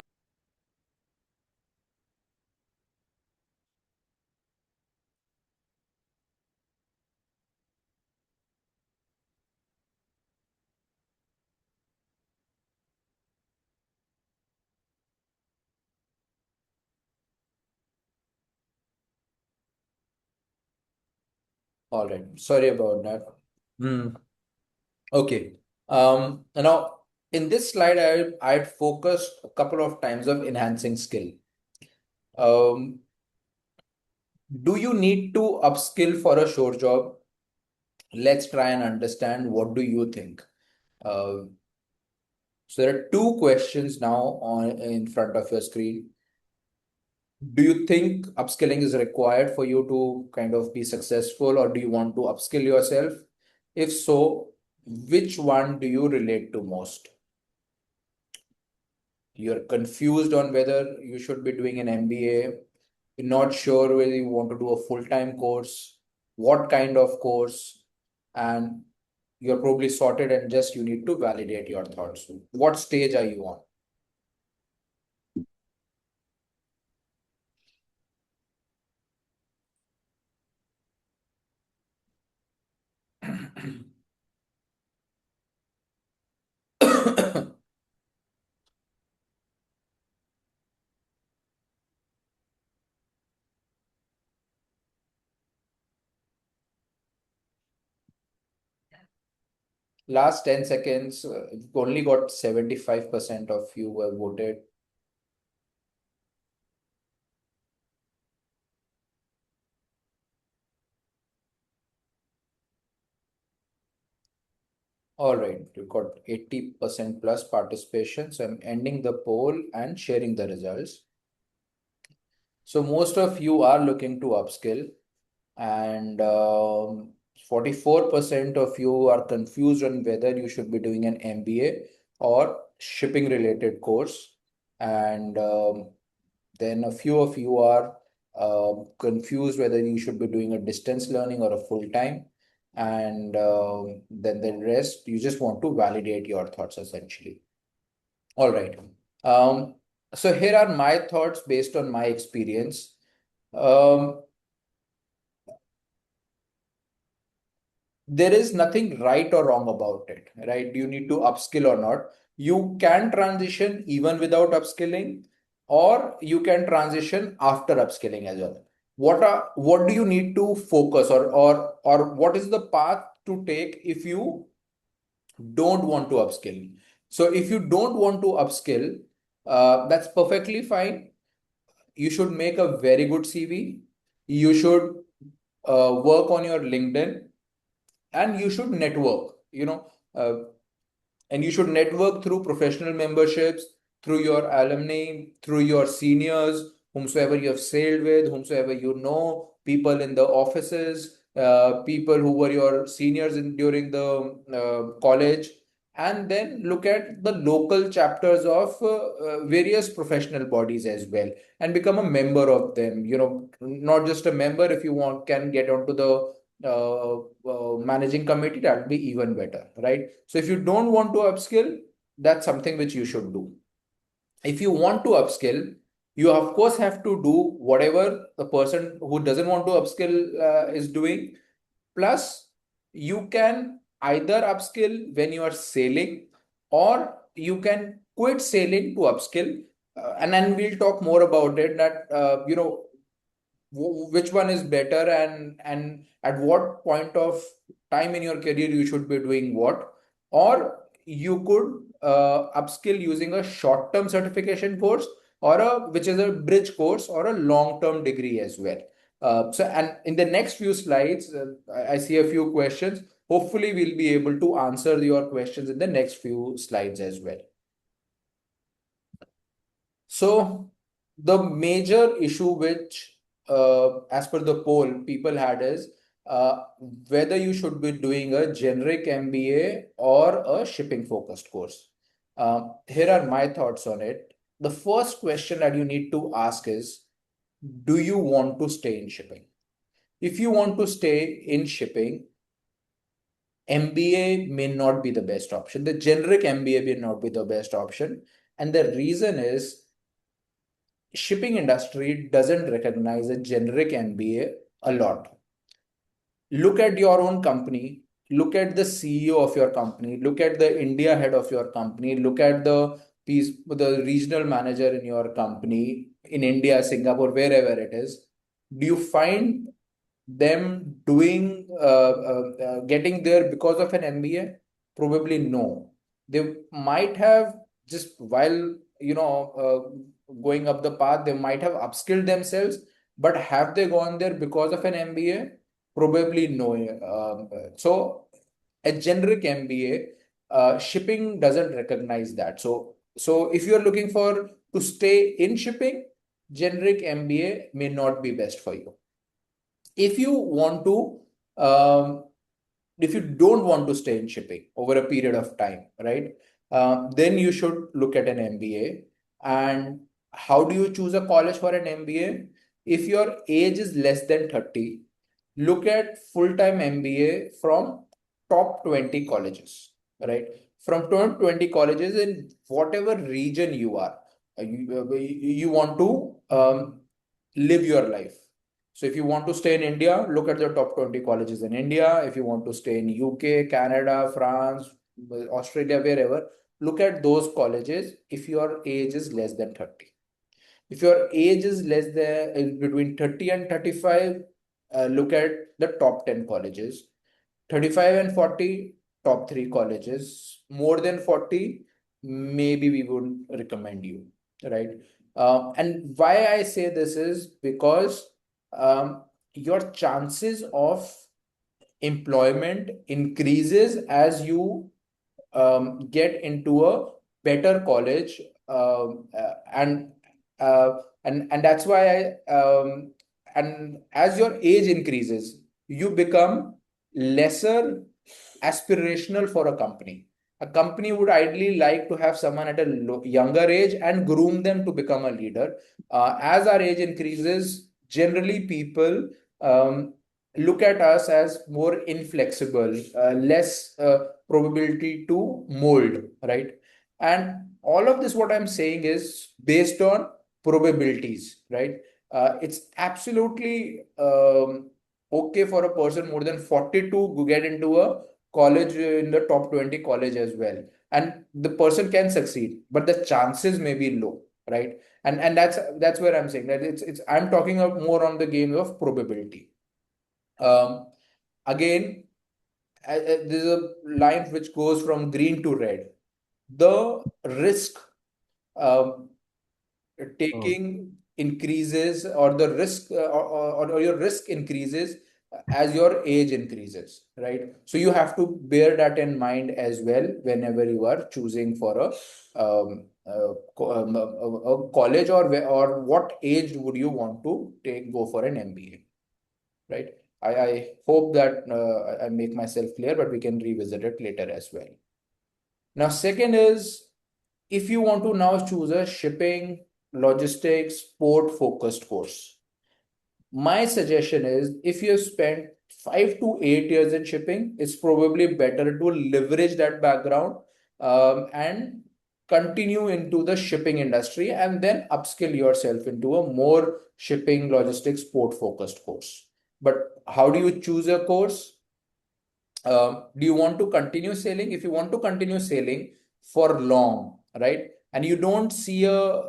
All right. Sorry about that. Hmm. Okay. Now in this slide, I'd focused a couple of times of enhancing skill. Do you need to upskill for a short job? Let's try and understand, what do you think? Uh, so there are two questions now on in front of your screen. Do you think upskilling is required for you to kind of be successful, or do you want to upskill yourself? If so, which one do you relate to most? You're confused on whether you should be doing an MBA, you're not sure whether you want to do a full-time course, what kind of course, and you're probably sorted and just you need to validate your thoughts. What stage are you on? Last 10 seconds, you've only got 75% of you who have voted. All right, you've got 80% plus participation. So I'm ending the poll and sharing the results. So most of you are looking to upskill, and 44% of you are confused on whether you should be doing an MBA or shipping related course. And then a few of you are confused whether you should be doing a distance learning or a full time. And then the rest, you just want to validate your thoughts essentially. All right. Um, so here are my thoughts based on my experience. Um, there is nothing right or wrong about it, right? You need to upskill or not. You can transition even without upskilling, or you can transition after upskilling as well. What do you need to focus, or what is the path to take if you don't want to upskill? So if you don't want to upskill, that's perfectly fine. You should make a very good CV. You should work on your LinkedIn, and you should network, uh, and you should network through professional memberships, through your alumni, through your seniors, whomsoever you have sailed with, whomsoever you know, people in the offices, people who were your seniors during the college, and then look at the local chapters of various professional bodies as well, and become a member of them. Not just a member. If you want, can get onto the managing committee, that would be even better, right? So if you don't want to upskill, that's something which you should do. If you want to upskill, you of course have to do whatever the person who doesn't want to upskill is doing. Plus, you can either upskill when you are sailing, or you can quit sailing to upskill. And then we'll talk more about it, that which one is better, and at what point of time in your career you should be doing what. Or you could upskill using a short term certification course, or a which is a bridge course, or a long term degree as well. So, and in the next few slides, I see a few questions. Hopefully we'll be able to answer your questions in the next few slides as well. So the major issue which, as per the poll, people had is whether you should be doing a generic MBA or a shipping focused course. Here are my thoughts on it. The first question that you need to ask is, do you want to stay in shipping? If you want to stay in shipping, MBA may not be the best option. The generic MBA may not be the best option. And the reason is, shipping industry doesn't recognize a generic MBA a lot. Look at your own company, look at the CEO of your company, look at the India head of your company, look at the regional manager in your company in India, Singapore, wherever it is. Do you find them doing getting there because of an MBA? Probably no. They might have, just while going up the path, they might have upskilled themselves, but have they gone there because of an MBA? Probably no. So a generic MBA, shipping doesn't recognize that. So if you're looking for to stay in shipping, generic MBA may not be best for you. If you want to, if you don't want to stay in shipping over a period of time, right? Then you should look at an MBA. And how do you choose a college for an MBA? If your age is less than 30, look at full-time MBA from top 20 colleges, right? From top 20 colleges in whatever region you are. You want to live your life. So if you want to stay in India, look at the top 20 colleges in India. If you want to stay in UK, Canada, France, Australia, wherever, look at those colleges if your age is less than 30. If your age is less than between 30 and 35, look at the top 10 colleges. 35 and 40, top 3 colleges. More than 40, maybe we wouldn't recommend you, right? And why I say this is because your chances of employment increases as you get into a better college, and that's why and as your age increases, you become lesser aspirational for a company. A company would ideally like to have someone at a younger age and groom them to become a leader. As our age increases, generally people look at us as more inflexible, less probability to mold, right? And all of this, what I'm saying, is based on probabilities, right? It's absolutely okay for a person more than 40 to get into a college in the top 20 college as well. And the person can succeed, but the chances may be low, right? And that's where I'm saying that it's I'm talking about more on the game of probability. Um, Again, there's a line which goes from green to red. The risk um, taking increases, or the risk or your risk increases as your age increases, right? So you have to bear that in mind as well whenever you are choosing for a college, or what age would you want to go for an MBA, right? I hope that I make myself clear, but we can revisit it later as well. Now, second is, if you want to now choose a shipping, logistics, port focused course, my suggestion is, if you have spent 5 to 8 years in shipping, it's probably better to leverage that background and continue into the shipping industry and then upskill yourself into a more shipping, logistics, port focused course. But how do you choose a course? Do you want to continue sailing? If you want to continue sailing for long, right, and you don't see a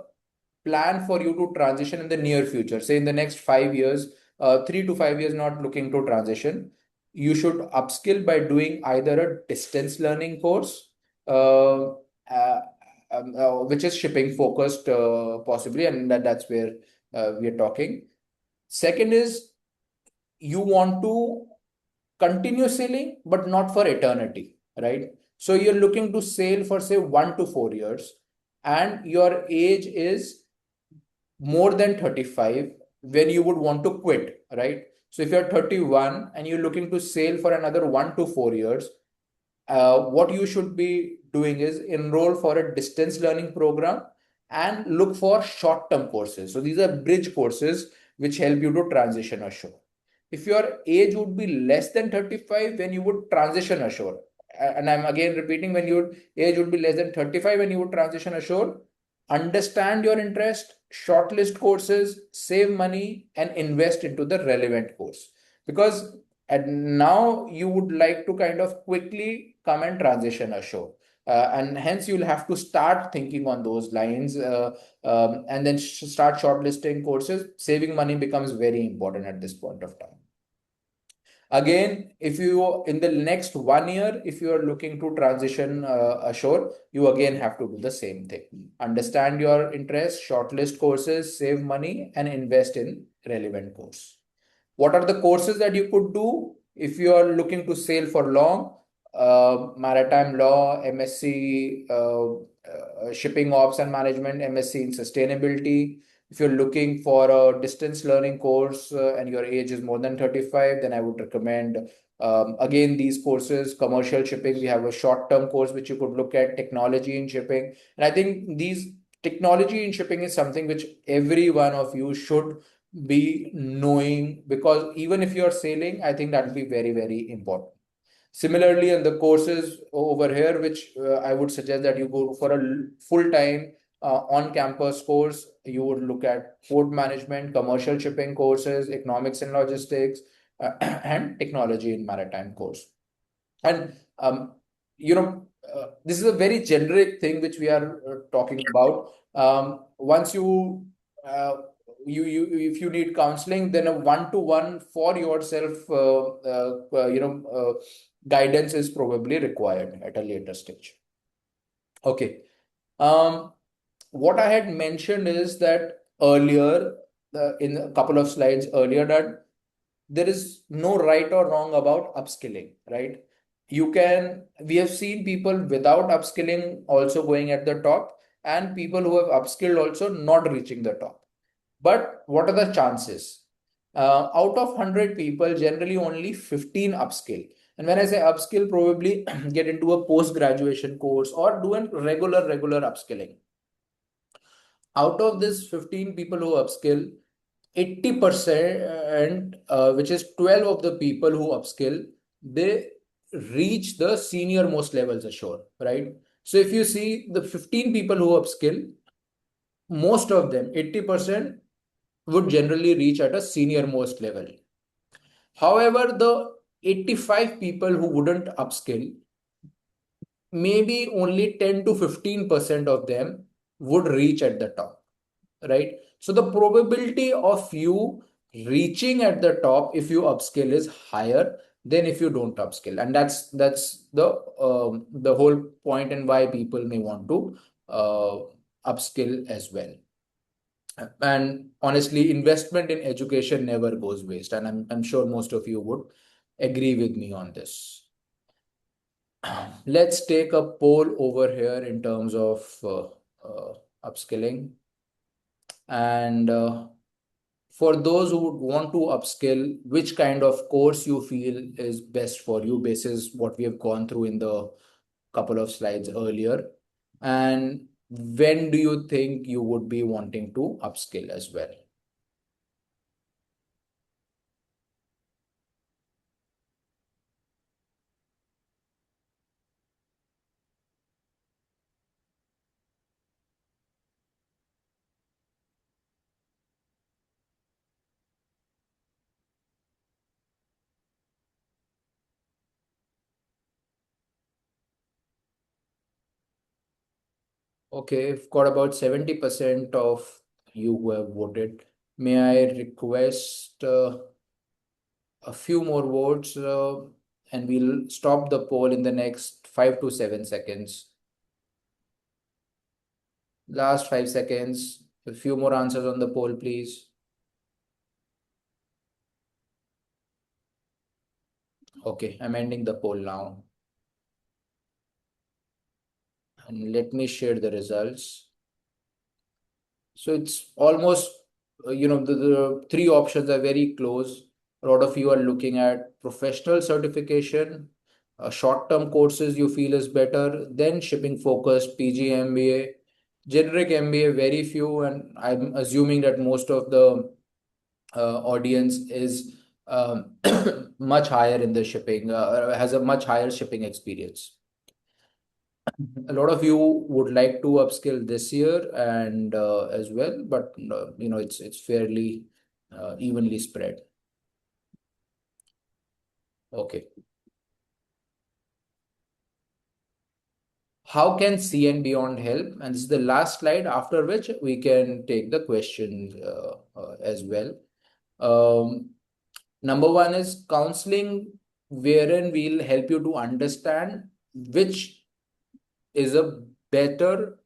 plan for you to transition in the near future, say in the next 5 years, 3 to 5 years, not looking to transition, you should upskill by doing either a distance learning course, uh, which is shipping focused, possibly, and that's where we are talking. Second is, you want to continue sailing, but not for eternity, right? So you're looking to sail for, say, 1 to 4 years, and your age is more than 35 when you would want to quit, right? So if you're 31 and you're looking to sail for another 1 to 4 years, what you should be doing is enroll for a distance learning program and look for short-term courses. So these are bridge courses which help you to transition ashore. If your age would be less than 35, then you would transition ashore. And I'm again repeating, when your age would be less than 35 when you would transition ashore, understand your interest, shortlist courses, save money, and invest into the relevant course. Because and now you would like to kind of quickly come and transition ashore. And hence you'll have to start thinking on those lines, and then start shortlisting courses. Saving money becomes very important at this point of time. Again, if you in the next 1 year, if you are looking to transition ashore, you again have to do the same thing. Understand your interest, shortlist courses, save money, and invest in relevant course. What are the courses that you could do if you are looking to sail for long? Maritime law, MSc shipping ops and management, MSc in sustainability. If you're looking for a distance learning course and your age is more than 35, then I would recommend again these courses. Commercial shipping, we have a short-term course which you could look at. Technology in shipping, and I think these technology in shipping is something which every one of you should be knowing, because even if you're sailing, I think that will be very, very important. Similarly, in the courses over here, which I would suggest that you go for a full-time on-campus course, you would look at port management, commercial shipping courses, economics and logistics, and technology in maritime course. And this is a very generic thing which we are talking about. Once you if you need counseling, then a one-to-one for yourself, guidance is probably required at a later stage. Okay. What I had mentioned is that earlier, in a couple of slides earlier, that there is no right or wrong about upskilling, right? We have seen people without upskilling also going at the top, and people who have upskilled also not reaching the top. But what are the chances? Out of 100 people, generally only 15 upskill. And when I say upskill, probably get into a post graduation course or do a regular upskilling. Out of this 15 people who upskill, 80%, which is 12 of the people who upskill, they reach the senior most levels ashore, right? So if you see the 15 people who upskill, most of them, 80%, would generally reach at a senior most level. However, the 85 people who wouldn't upskill, maybe only 10 to 15% of them would reach at the top, right? So the probability of you reaching at the top if you upskill is higher than if you don't upskill, and that's the whole point and why people may want to upskill as well. And honestly, investment in education never goes waste, and I'm sure most of you would agree with me on this. Let's take a poll over here in terms of upskilling. And for those who would want to upskill, which kind of course you feel is best for you, basis what we have gone through in the couple of slides earlier? And when do you think you would be wanting to upskill as well? Okay, I've got about 70% of you who have voted. May I request a few more votes, and we'll stop the poll in the next 5 to 7 seconds. Last 5 seconds. A few more answers on the poll, please. Okay, I'm ending the poll now. And let me share the results. So it's almost, the three options are very close. A lot of you are looking at professional certification, short-term courses you feel is better, then shipping focused PG MBA, generic MBA, very few, and I'm assuming that most of the audience is much higher in the shipping, has a much higher shipping experience. A lot of you would like to upskill this year and as well, but it's fairly evenly spread. Okay. How can C and Beyond help? And this is the last slide, after which we can take the questions as well. Number one is counseling, wherein we'll help you to understand which is a better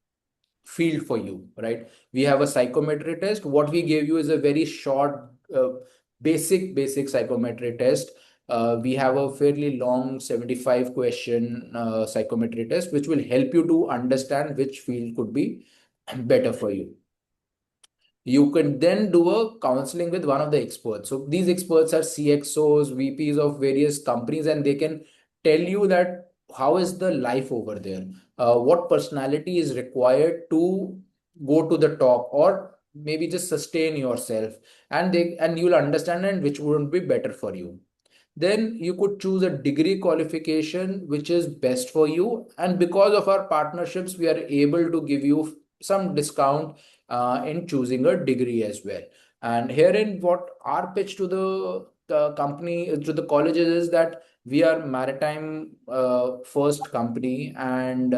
field for you, right? We have a psychometric test. What we gave you is a very short, basic psychometric test. We have a fairly long 75 question psychometric test, which will help you to understand which field could be better for you. You can then do a counseling with one of the experts. So these experts are CXOs, VPs of various companies, and they can tell you that how is the life over there, what personality is required to go to the top, or maybe just sustain yourself, and you'll understand and which wouldn't be better for you. Then you could choose a degree qualification which is best for you, and because of our partnerships we are able to give you some discount in choosing a degree as well. And herein what our pitch to the company, to the colleges, is that we are maritime first company, and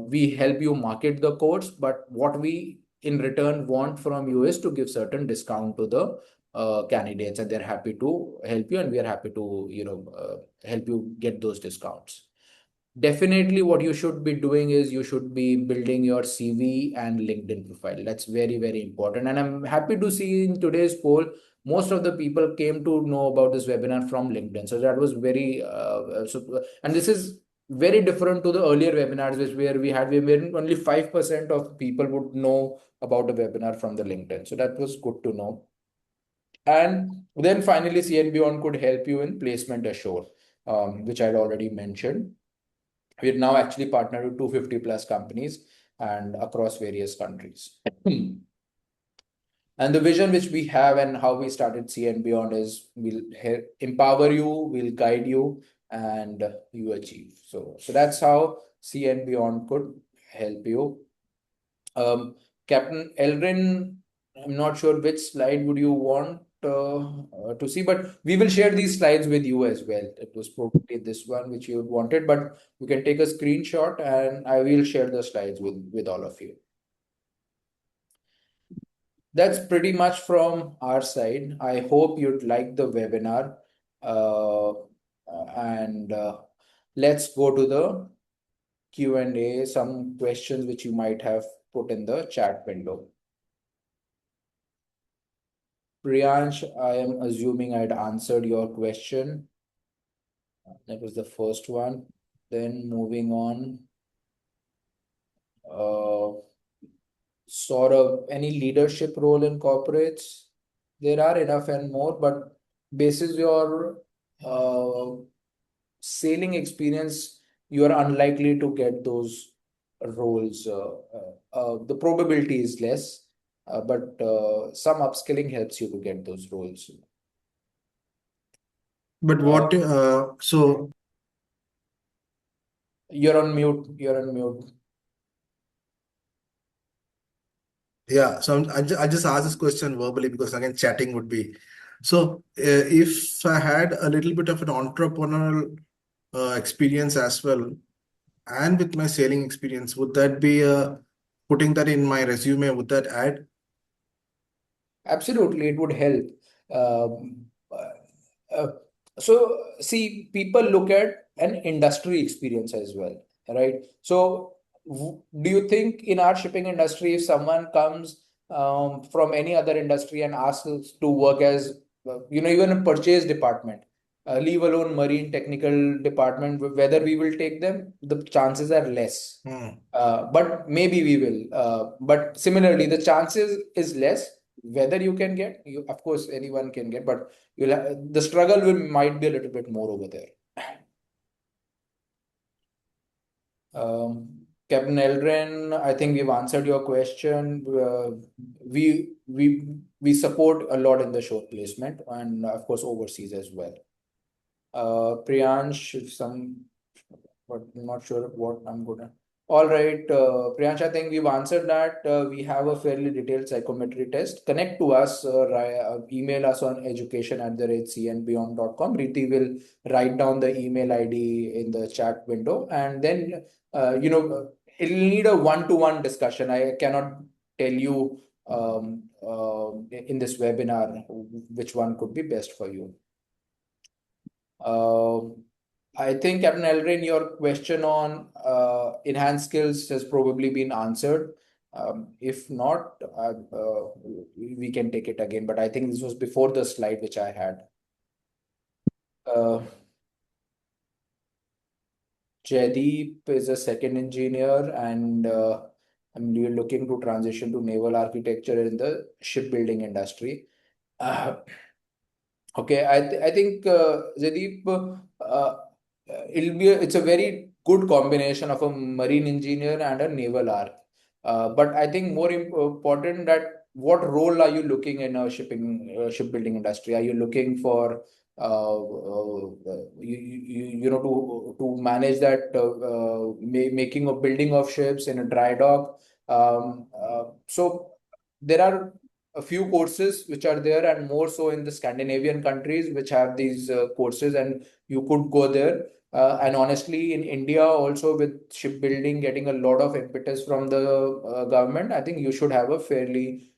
we help you market the course, but what we in return want from you is to give certain discount to the candidates, and they're happy to help you, and we are happy to help you get those discounts. Definitely, what you should be doing is you should be building your CV and LinkedIn profile. That's very, very important. And I'm happy to see in today's poll, most of the people came to know about this webinar from LinkedIn. So that was very, and this is very different to the earlier webinars, where only 5% of people would know about a webinar from the LinkedIn. So that was good to know. And then finally, CNBeyond could help you in placement assure, which I'd already mentioned. We're now actually partnered with 250 plus companies and across various countries. And the vision which we have and how we started CNBeyond is we'll empower you, we'll guide you, and you achieve. So that's how CNBeyond could help you. Captain Elrin, I'm not sure which slide would you want to see, but we will share these slides with you as well. It was probably this one which you wanted, but you can take a screenshot and I will share the slides with all of you. That's pretty much from our side. I hope you'd like the webinar. And let's go to the Q&A, some questions which you might have put in the chat window. Priyansh, I am assuming I'd answered your question. That was the first one. Then moving on. Sort of any leadership role in corporates? There are enough and more, but basis your sailing experience, you are unlikely to get those roles. The probability is less, but some upskilling helps you to get those roles. But what, so You're on mute. You're on mute. yeah, so I just asked this question verbally because again, chatting would be. So if I had a little bit of an entrepreneurial experience as well, and with my sailing experience, would that be putting that in my resume? Would that add? Absolutely, it would help. Um, uh, so, see, people look at an industry experience as well, right? So, do you think in our shipping industry, if someone comes from any other industry and asks us to work as, even a purchase department, leave alone marine technical department, whether we will take them, the chances are less. But maybe we will. But similarly, the chances is less. Whether you can get, of course, anyone can get, but the struggle might be a little bit more over there. Captain Eldrin, I think we've answered your question. We support a lot in the shore placement and of course overseas as well. Priyansh, but I'm not sure what I'm good at. All right, Priyansh, I think we've answered that. We have a fairly detailed psychometric test. Connect to us, email us on education@cnbeyond.com. Riti will write down the email ID in the chat window, and then it'll need a one-to-one discussion. I cannot tell you in this webinar which one could be best for you. I think, Captain Elrin, your question on enhanced skills has probably been answered. If not, we can take it again, but I think this was before the slide which I had. Jaideep is a second engineer and I'm looking to transition to naval architecture in the shipbuilding industry. Okay, I think Jaideep, it's a very good combination of a marine engineer and a naval arch. But I think more important that what role are you looking in a shipbuilding industry? Are you looking for to manage that making or building of ships in a dry dock? So there are a few courses which are there, and more so in the Scandinavian countries which have these courses, and you could go there. And honestly, in India also, with shipbuilding getting a lot of impetus from the government, I think you should have a fairly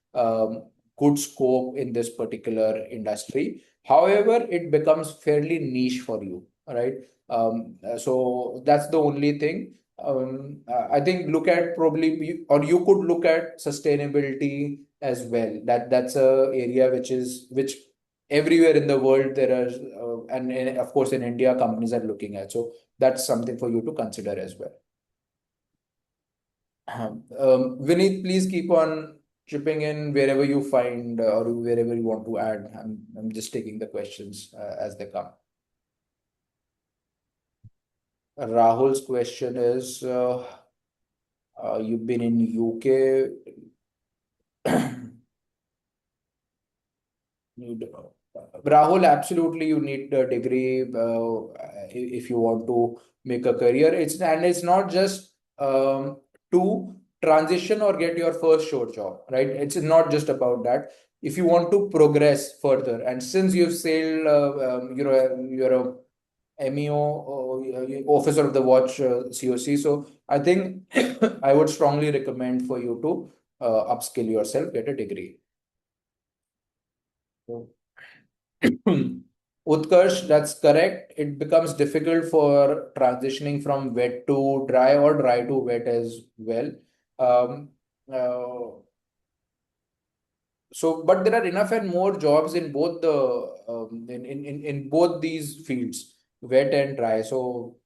good scope in this particular industry. However, it becomes fairly niche for you, right? So that's the only thing. I think look at probably, or you could look at sustainability as well. That's a area which everywhere in the world there are, and of course in India companies are looking at. So that's something for you to consider as well. Vineet, please keep on chipping in wherever you find or wherever you want to add. I'm just taking the questions as they come. Rahul's question is, you've been in UK. Rahul, absolutely, you need a degree if you want to make a career. It's not just to transition or get your first short job, right? It's not just about that. If you want to progress further, and since you've sailed, you're a MEO, Officer of the Watch, COC. So I think I would strongly recommend for you to upskill yourself, get a degree. Utkarsh, that's correct. It becomes difficult for transitioning from wet to dry or dry to wet as well. Um, uh, but there are enough and more jobs in both the in both these fields, wet and dry. So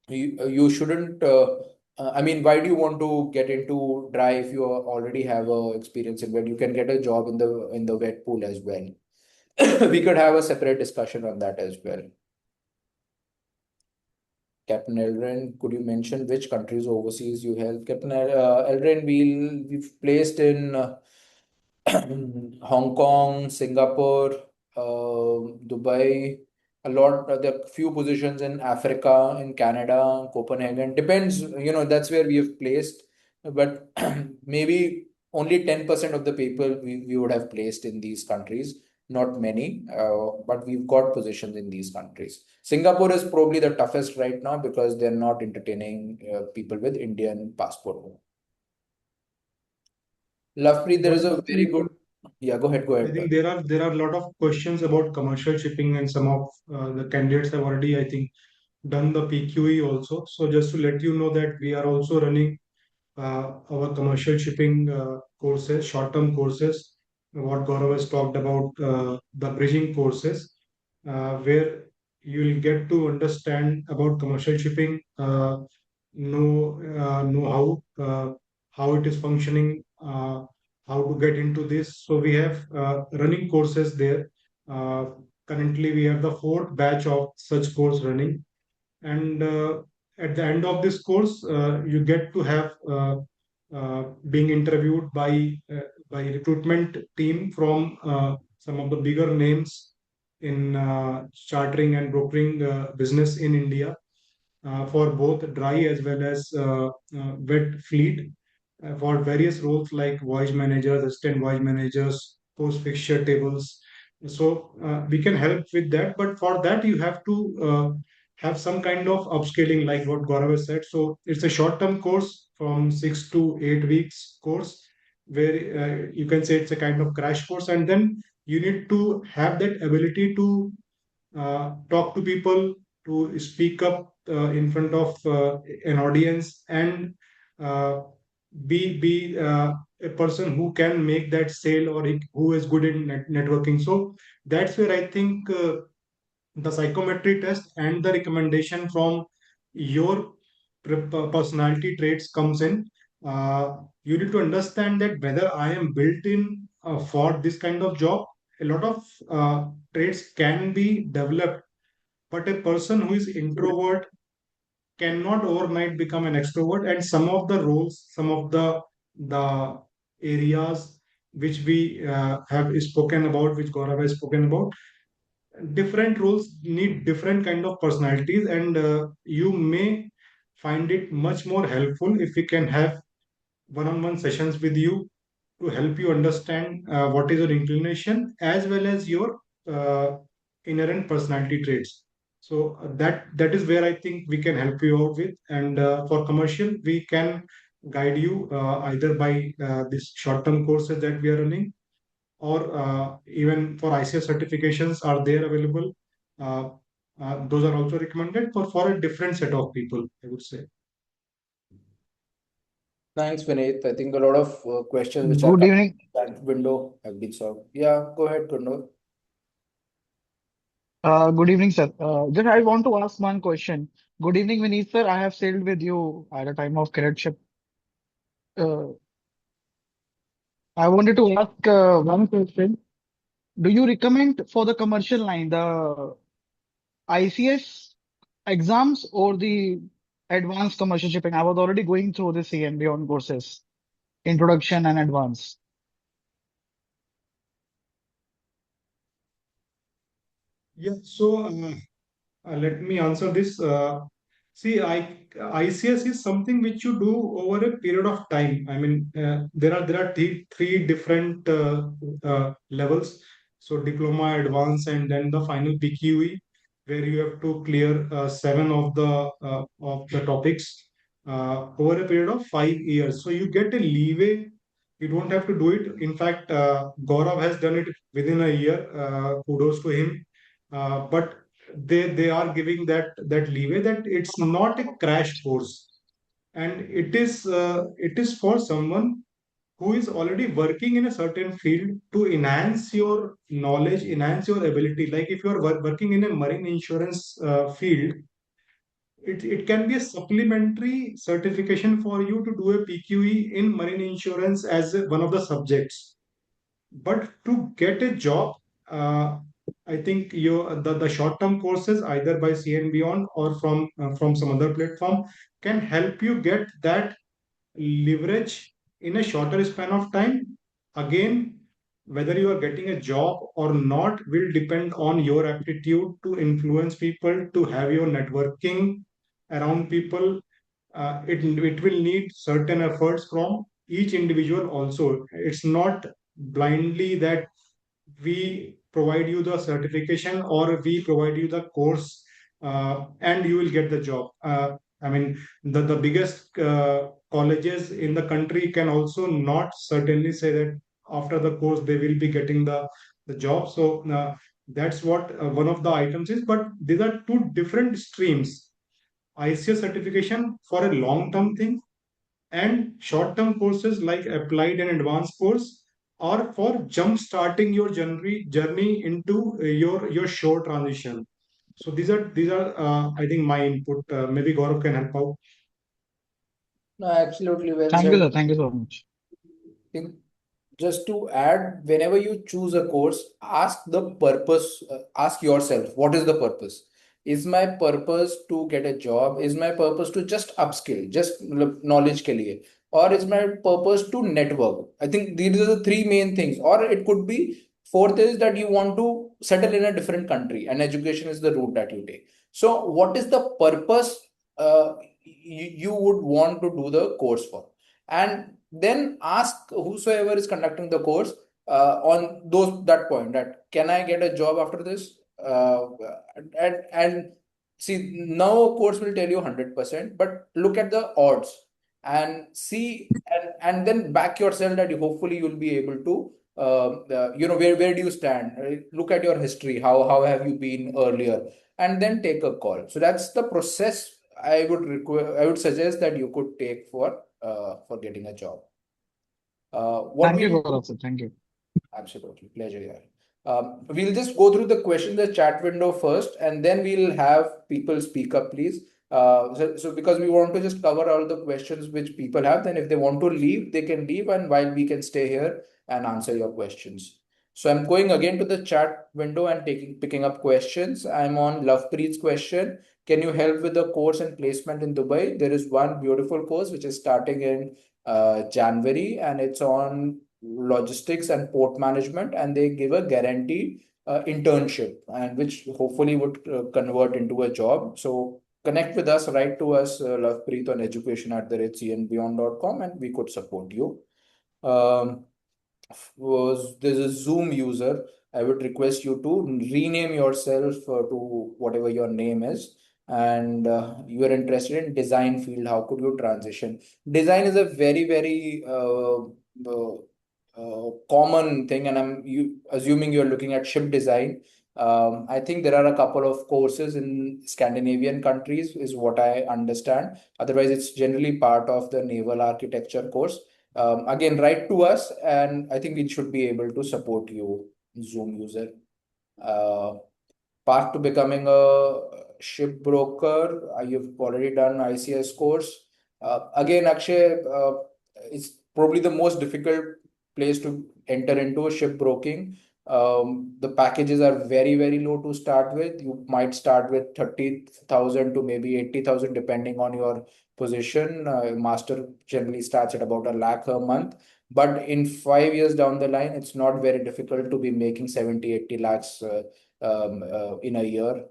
you shouldn't. I mean, why do you want to get into dry if you already have a experience in wet? You can get a job in the wet pool as well. We could have a separate discussion on that as well. Captain Eldrin, could you mention which countries overseas you help? Captain Eldrin, we've placed in Hong Kong, Singapore, Dubai, a lot, there are few positions in Africa, in Canada, Copenhagen. Depends, that's where we have placed, but maybe only 10% of the people we would have placed in these countries. Not many, but we've got positions in these countries. Singapore is probably the toughest right now because they're not entertaining people with Indian passport. Lovepreet, there is a very good. Yeah, go ahead, go I ahead. think there are a lot of questions about commercial shipping, and some of the candidates have already, I think, done the PQE also. So just to let you know that we are also running our commercial shipping courses, short-term courses. What Gaurav has talked about, the bridging courses, where you will get to understand about commercial shipping, know how it is functioning, how to get into this. So we have running courses there. Uh, Currently, we have the fourth batch of such course running, and at the end of this course, you get to have being interviewed by recruitment team from some of the bigger names in chartering and brokering business in India, for both dry as well as wet fleet, for various roles like voyage managers, assistant voyage managers, post fixture tables. So we can help with that, but for that you have to have some kind of upscaling, like what Gaurav has said. So it's a short-term course from 6 to 8 weeks course, where you can say it's a kind of crash course, and then you need to have that ability to talk to people, to speak up in front of an audience, and uh, be a person who can make that sale, or who is good in networking. So that's where I think the psychometric test and the recommendation from your personality traits comes in. You need to understand that whether I am built in for this kind of job. A lot of traits can be developed, but a person who is introvert cannot overnight become an extrovert. And some of the roles, some of the areas which we have spoken about, which Gaurav has spoken about, different roles need different kind of personalities, and you may find it much more helpful if we can have one-on-one sessions with you to help you understand what is your inclination as well as your uh, inherent personality traits. So that is where I think we can help you out with. And for commercial, we can guide you either by this short-term courses that we are running, or even for ICS certifications are there available. Those are also recommended for a different set of people, I would say. Thanks, Vineet. I think a lot of questions which are Good coming evening. in that window have been solved. Yeah, go ahead, Kunal. Good evening, sir. Just I want to ask one question. Good evening, Vineet, sir. I have sailed with you at a time of cadetship. Uh, I wanted to ask one question. Do you recommend for the commercial line the ICS exams or the advanced commercial shipping? I was already going through the CMB on courses, introduction and advanced. Yeah, so let me answer this. See, ICS is something which you do over a period of time. I mean, there are three different levels. So diploma, advance, and then the final PQE, where you have to clear seven of the topics over a period of 5 years. So you get a leeway. You don't have to do it. In fact, Gaurav has done it within a year. Kudos to him. But they are giving that leeway, that it's not a crash course, and it is for someone who is already working in a certain field to enhance your knowledge, enhance your ability. Like if you are working in a marine insurance field, it can be a supplementary certification for you to do a PQE in marine insurance as one of the subjects. But to get a job, I think the short term courses either by CN Beyond or from some other platform can help you get that leverage in a shorter span of time. Again, whether you are getting a job or not will depend on your aptitude to influence people, to have your networking around people. It will need certain efforts from each individual also. It's not blindly that we provide you the certification or we provide you the course and you will get the job. I mean, the biggest colleges in the country can also not certainly say that after the course they will be getting the job. So that's what one of the items is. But these are two different streams. ICS certification for a long term thing, and short-term courses like applied and advanced course are for jump starting your journey into your short transition. So these are I think my input. Maybe Gaurav can help out. No, absolutely well Thank you, said. sir. Thank you so much. Think just to add, whenever you choose a course, ask the purpose, ask yourself, what is the purpose? Is my purpose to get a job? Is my purpose to just upskill, just knowledge ke liye? Or is my purpose to network? I think these are the three main things. Or it could be fourth is that you want to settle in a different country and education is the route that you take. So what is the purpose you would want to do the course for? And then ask whosoever is conducting the course on those that point, that can I get a job after this, and see, no course will tell you 100%, but look at the odds and see, and then back yourself that you hopefully you'll be able to where do you stand, right? Look at your history, how have you been earlier, and then take a call. So that's the process I would suggest that you could take for getting a job. What Thank you, we'll Gaurav, sir. Thank you. Absolutely. Pleasure, yeah. We'll just go through the question in the chat window first, and then we'll have people speak up, please. So because we want to just cover all the questions which people have, then if they want to leave, they can leave, and while we can stay here and answer your questions. So I'm going again to the chat window and picking up questions. I'm on Lovepreet's question. Can you help with the course and placement in Dubai? There is one beautiful course which is starting in January, and it's on logistics and port management, and they give a guaranteed internship, and which hopefully would convert into a job. So connect with us, write to us, Lovepreet, on education@cnbeyond.com, and we could support you. Um, there's a Zoom user. I would request you to rename yourself to whatever your name is. And you are interested in design field. How could you transition? Design is a very, very common thing, and assuming you're looking at ship design. I think there are a couple of courses in Scandinavian countries, is what I understand. Otherwise, it's generally part of the naval architecture course. Again, write to us, and I think we should be able to support you, Zoom user. Uh, Path to becoming a ship broker. You've already done ICS course. Again, Akshay, it's probably the most difficult place to enter into ship broking. The packages are very, very low to start with. You might start with 30,000 to maybe 80,000, depending on your position. Master generally starts at about 1 lakh a month. But in 5 years down the line, it's not very difficult to be making 70, 80 lakhs in a year,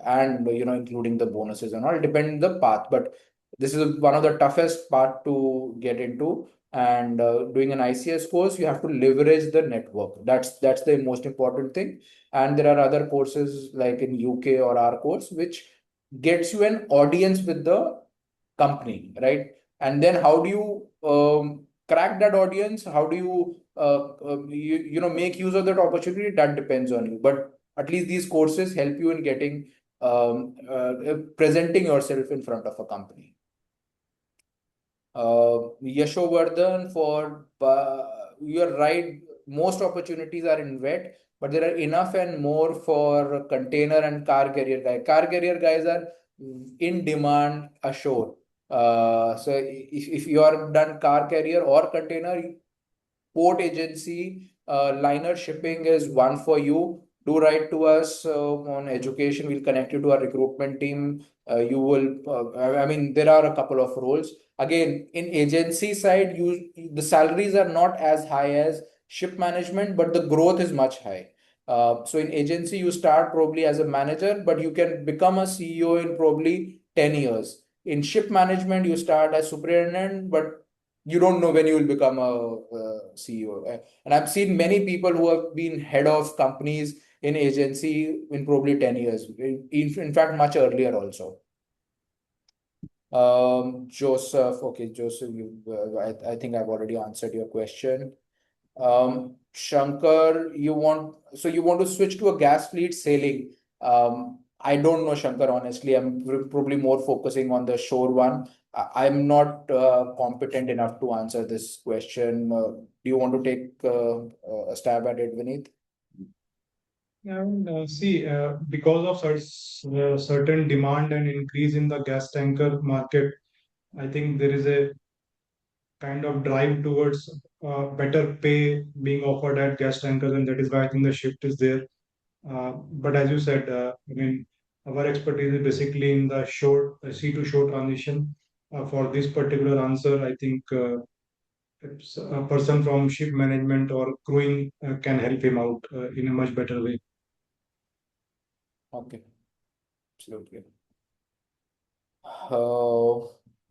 and including the bonuses and all, depending the path. But this is one of the toughest part to get into. And doing an ICS course, you have to leverage the network. That's the most important thing. And there are other courses like in UK or our course, which gets you an audience with the company, right? And then how do you crack that audience? How do you make use of that opportunity? That depends on you. But at least these courses help you in getting presenting yourself in front of a company. Yashovardhan, you're right, most opportunities are in wet, but there are enough and more for container and car carrier guys. Car carrier guys are in demand ashore. So if you are done car carrier or container, port agency, liner shipping is one for you. Do write to us on education. We'll connect you to our recruitment team. You will, I mean, there are a couple of roles. Again, in agency side, the salaries are not as high as ship management, but the growth is much high. So in agency, you start probably as a manager, but you can become a CEO in probably 10 years. In ship management, you start as superintendent, but you don't know when you will become a CEO. And I've seen many people who have been head of companies in agency in probably 10 years, in fact, much earlier also. Joseph, okay, Joseph, I think I've already answered your question. Shankar, you want to switch to a gas fleet sailing. I don't know, Shankar, honestly. I'm probably more focusing on the shore one. I'm not competent enough to answer this question. Do you want to take a stab at it, Vineet? See, because of certain demand and increase in the gas tanker market, I think there is a kind of drive towards better pay being offered at gas tankers, and that is why I think the shift is there. But as you said, I mean, our expertise is basically in the short sea to shore transition. For this particular answer, I think a person from ship management or crewing can help him out in a much better way. Okay, absolutely.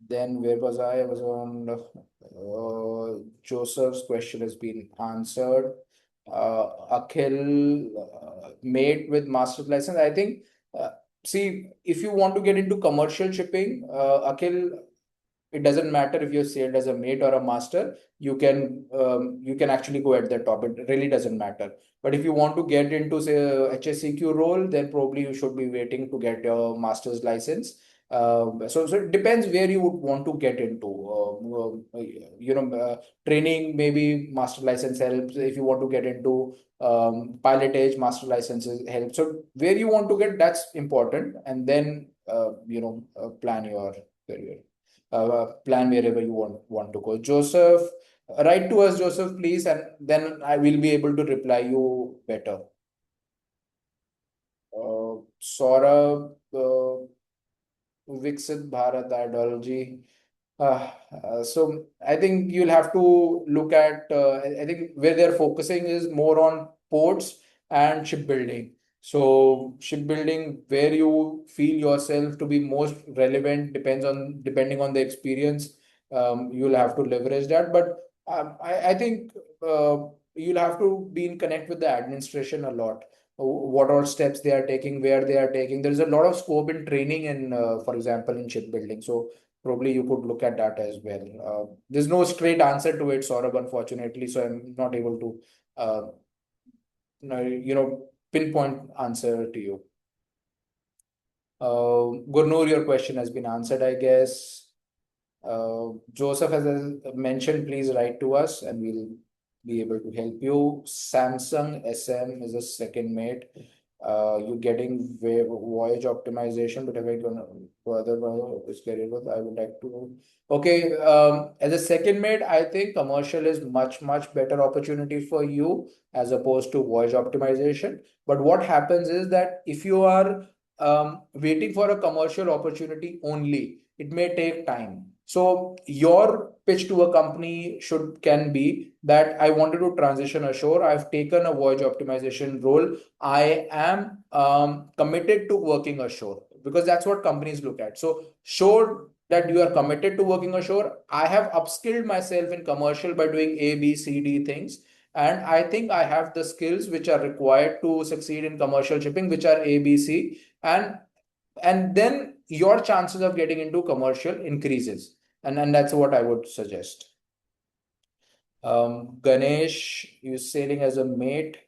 Then where was I? I was on Joseph's question has been answered. Akhil, mate with master's license. I think, see, if you want to get into commercial shipping, Akhil, it doesn't matter if you're sailed as a mate or a master. You can actually go at the top. It really doesn't matter. But if you want to get into, say, a HSEQ role, then probably you should be waiting to get your master's license. So it depends where you would want to get into. Training, maybe master license helps. If you want to get into pilotage, master licenses help. So where you want to get, that's important, and then plan your career. Plan wherever you want to go. Joseph, write to us, Joseph, please, and then I will be able to reply you better. Saurabh, Viksit Bharat ideology. So I think you'll have to look at, I think where they're focusing is more on ports and shipbuilding. So shipbuilding, where you feel yourself to be most relevant, depending on the experience. You'll have to leverage that. But I think you'll have to be in connect with the administration a lot. What all steps they are taking, where they are taking. There's a lot of scope in training and, for example, in shipbuilding. So probably you could look at that as well. There's no straight answer to it, Saurabh, unfortunately, so I'm not able to, pinpoint answer to you. Gurnur, your question has been answered, I guess. Joseph has mentioned, please write to us and we'll be able to help you. Samsung SM is a second mate. You're getting voyage optimization, but if I go further, I would like to. Okay, as a second mate, I think commercial is much better opportunity for you as opposed to voyage optimization. But what happens is that if you are waiting for a commercial opportunity only, it may take time. So your pitch to a company can be that I wanted to transition ashore. I've taken a voyage optimization role. I am committed to working ashore, because that's what companies look at. So show that you are committed to working ashore. I have upskilled myself in commercial by doing A, B, C, D things. And I think I have the skills which are required to succeed in commercial shipping, which are A, B, C. And then your chances of getting into commercial increases. And that's what I would suggest. Ganesh, you're sailing as a mate.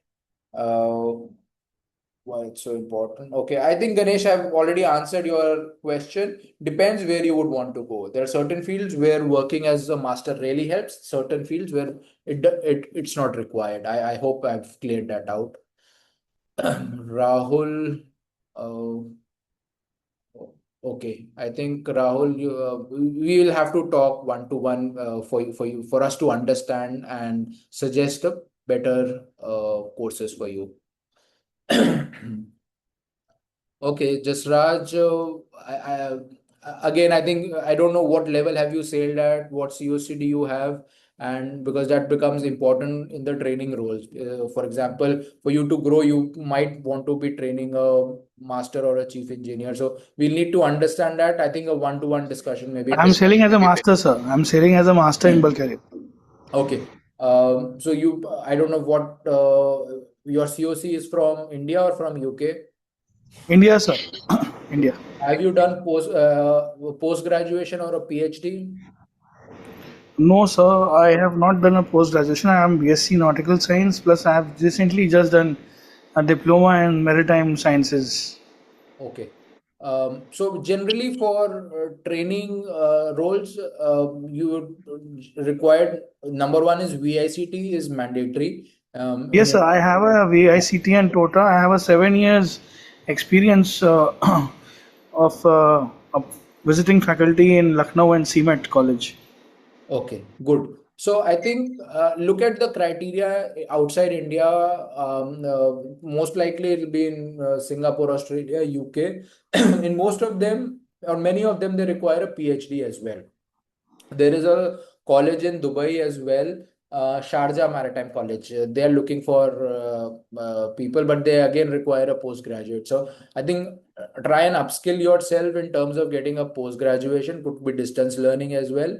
Why it's so important? Okay, I think Ganesh, I've already answered your question. Depends where you would want to go. There are certain fields where working as a master really helps. Certain fields where it's not required. I hope I've cleared that out. Rahul, okay, I think Rahul, we will have to talk one to one for us to understand and suggest a better courses for you. Okay, Jasraj, again, I think I don't know what level have you sailed at, what COC do you have, and because that becomes important in the training roles. For example, for you to grow, you might want to be training a master or a chief engineer. So we'll need to understand that. I think a one-to-one discussion maybe. I'm sailing as a master, sir. I'm sailing as a master in Bulgaria. Okay. So I don't know what your COC is from India or from UK? India, sir. India. Have you done post graduation or a PhD? No, sir. I have not done a post graduation. I am BSc Nautical Science. Plus, I have recently just done a diploma in Maritime Sciences. Okay. So generally for training roles, you required number one is VICT is mandatory. Yes, sir. I have a VICT and TOTA. I have a 7 years experience of visiting faculty in Lucknow and CMET College. Okay, good. So I think look at the criteria outside India. Most likely it'll be in Singapore, Australia, UK. In most of them, or many of them, they require a PhD as well. There is a college in Dubai as well, Sharjah Maritime College. They are looking for people, but they again require a postgraduate. So I think try and upskill yourself in terms of getting a post graduation. Could be distance learning as well.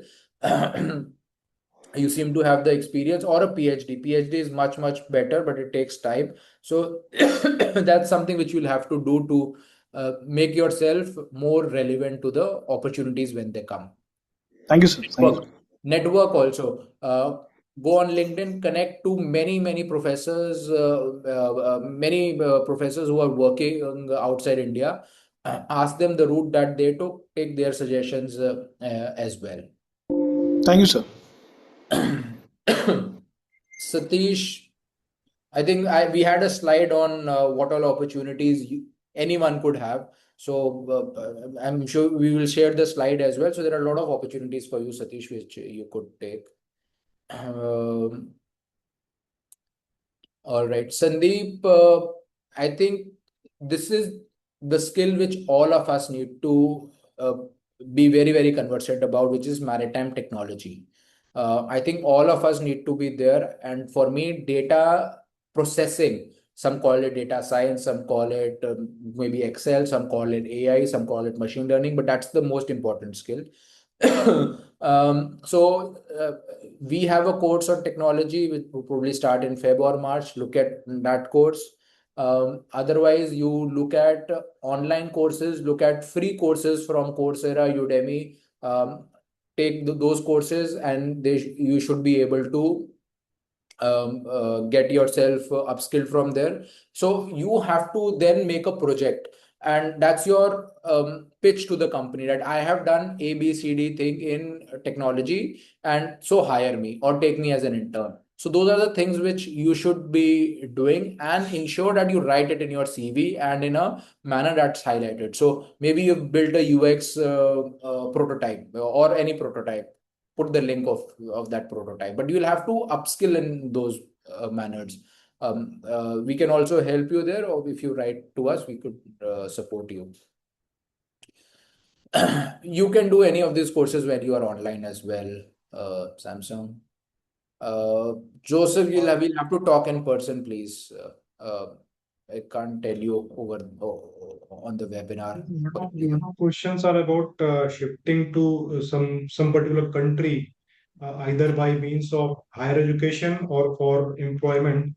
You seem to have the experience, or a PhD. PhD is much better, but it takes time. So that's something which you'll have to do to make yourself more relevant to the opportunities when they come. Thank you, sir. Thank you. Network also. Go on LinkedIn, connect to many professors, many professors who are working outside India. Ask them the route that they took, take their suggestions as well. Thank you, sir. Satish, I think we had a slide on what all opportunities anyone could have. So I'm sure we will share the slide as well. So there are a lot of opportunities for you, Satish, which you could take. All right, Sandeep, I think this is the skill which all of us need to be very conversant about, which is maritime technology. I think all of us need to be there. And for me, data processing, some call it data science, some call it maybe Excel, some call it AI, some call it machine learning, but that's the most important skill. So we have a course on technology which will probably start in February or March. Look at that course. Otherwise, you look at online courses, look at free courses from Coursera, Udemy. take those courses, and you should be able to get yourself upskilled from there. So you have to then make a project, and that's your pitch to the company, that I have done ABCD thing in technology, and so hire me or take me as an intern. So those are the things which you should be doing, and ensure that you write it in your CV and in a manner that's highlighted. So maybe you've built a UX prototype or any prototype, put the link of that prototype, but you'll have to upskill in those manners. We can also help you there, or if you write to us, we could support you. You can do any of these courses when you are online as well, Samsung. Joseph, we'll have to talk in person, please. I can't tell you over on the webinar. Questions are about shifting to some particular country, either by means of higher education or for employment,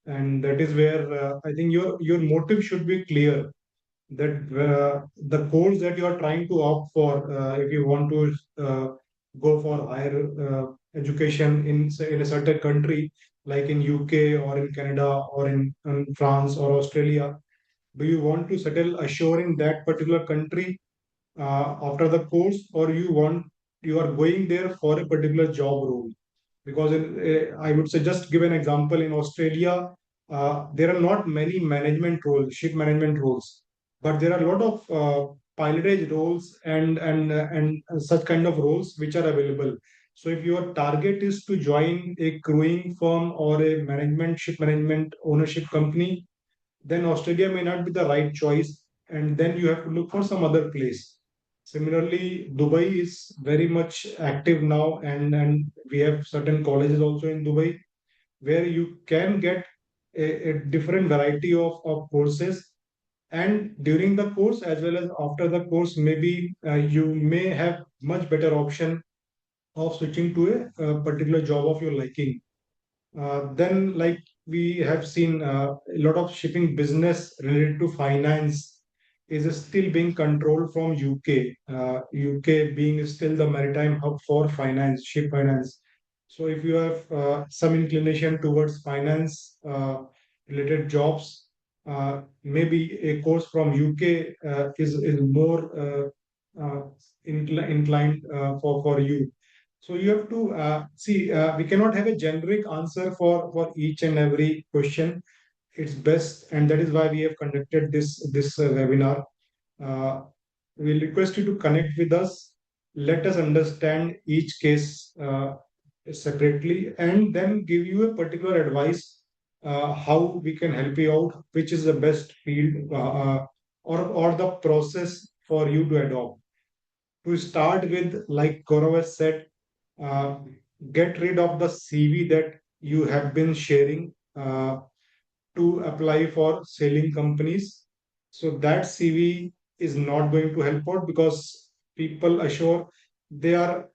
and that is where I think your motive should be clear, that the course that you are trying to opt for, if you want to go for higher education in, say, in a certain country, like in UK or in Canada or in France or Australia, do you want to settle ashore in that particular country after the course, or you are going there for a particular job role? Because I would say, just give an example, in Australia, there are not many management roles, ship management roles, but there are a lot of pilotage roles and such kind of roles which are available. So if your target is to join a crewing firm or a ship management ownership company, then Australia may not be the right choice, and then you have to look for some other place. Similarly, Dubai is very much active now, and we have certain colleges also in Dubai where you can get a different variety of courses. And during the course as well as after the course, maybe you may have much better option of switching to a particular job of your liking. Then, like we have seen, a lot of shipping business related to finance is still being controlled from UK. UK being still the maritime hub for finance, ship finance. So, if you have some inclination towards finance related jobs, maybe a course from UK is more inclined for you. So you have to see. We cannot have a generic answer for each and every question. It's best, and that is why we have conducted this webinar. Uh, we'll request you to connect with us. Let us understand each case separately, and then give you a particular advice how we can help you out, which is the best field or the process for you to adopt. To start with, like Gaurav has said, uh, get rid of the CV that you have been sharing to apply for sailing companies. So that CV is not going to help out, because people ashore, they are,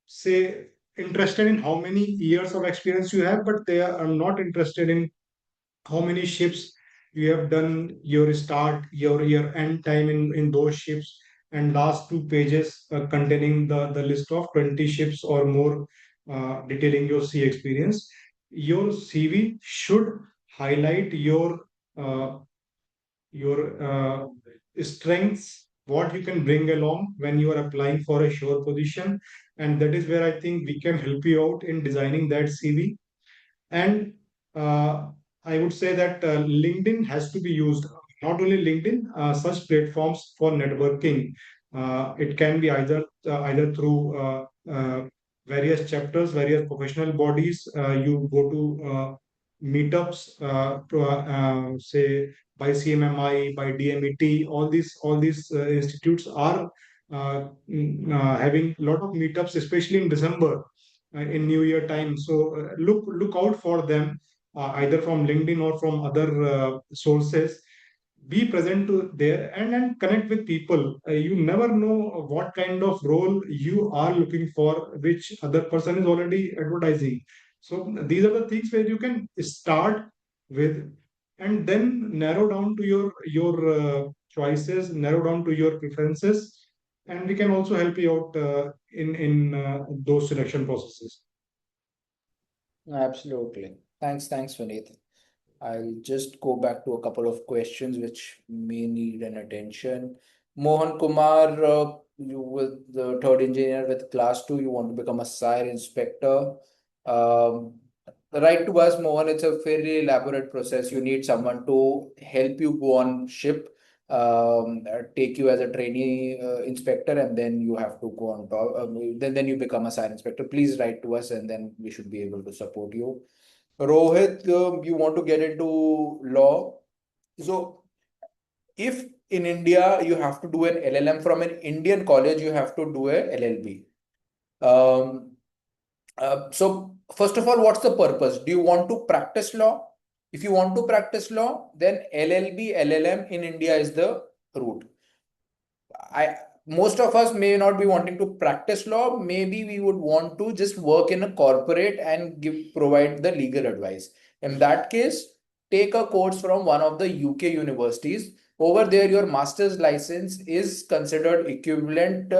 say, interested in how many years of experience you have, but they are not interested in how many ships you have done, your start, your end time in those ships, and last two pages containing the list of 20 ships or more, detailing your sea experience. Your CV should highlight uh, your strengths, what you can bring along when you are applying for a shore position, and that is where I think we can help you out in designing that CV. And I would say that LinkedIn has to be used. Not only LinkedIn, such platforms for networking. It can be either through various chapters, various professional bodies. You go to meetups, say by CMMI, by DMET. All these institutes are having a lot of meetups, especially in December, in New Year time. So look out for them, either from LinkedIn or from other sources. Be present to there, and connect with people. You never know what kind of role you are looking for, which other person is already advertising. So these are the things where you can start with, and then narrow down to your choices, narrow down to your preferences, and we can also help you out in those selection processes. Absolutely. Thanks, Vineet. I'll just go back to a couple of questions which may need an attention. Mohan Kumar, you with the third engineer with class 2, you want to become a sire inspector. Um, Write to us, Mohan. It's a fairly elaborate process. You need someone to help you go on ship, take you as a trainee inspector, and then you have to go on top. Then you become a sire inspector. Please write to us, and then we should be able to support you. Rohit, you want to get into law. So, if in India you have to do an LLM from an Indian college, you have to do a LLB. So, first of all, what's the purpose? Do you want to practice law? If you want to practice law, then LLB, LLM in India is the route. Most of us may not be wanting to practice law. Maybe we would want to just work in a corporate and provide the legal advice. In that case, take a course from one of the UK universities. Over there, your master's license is considered equivalent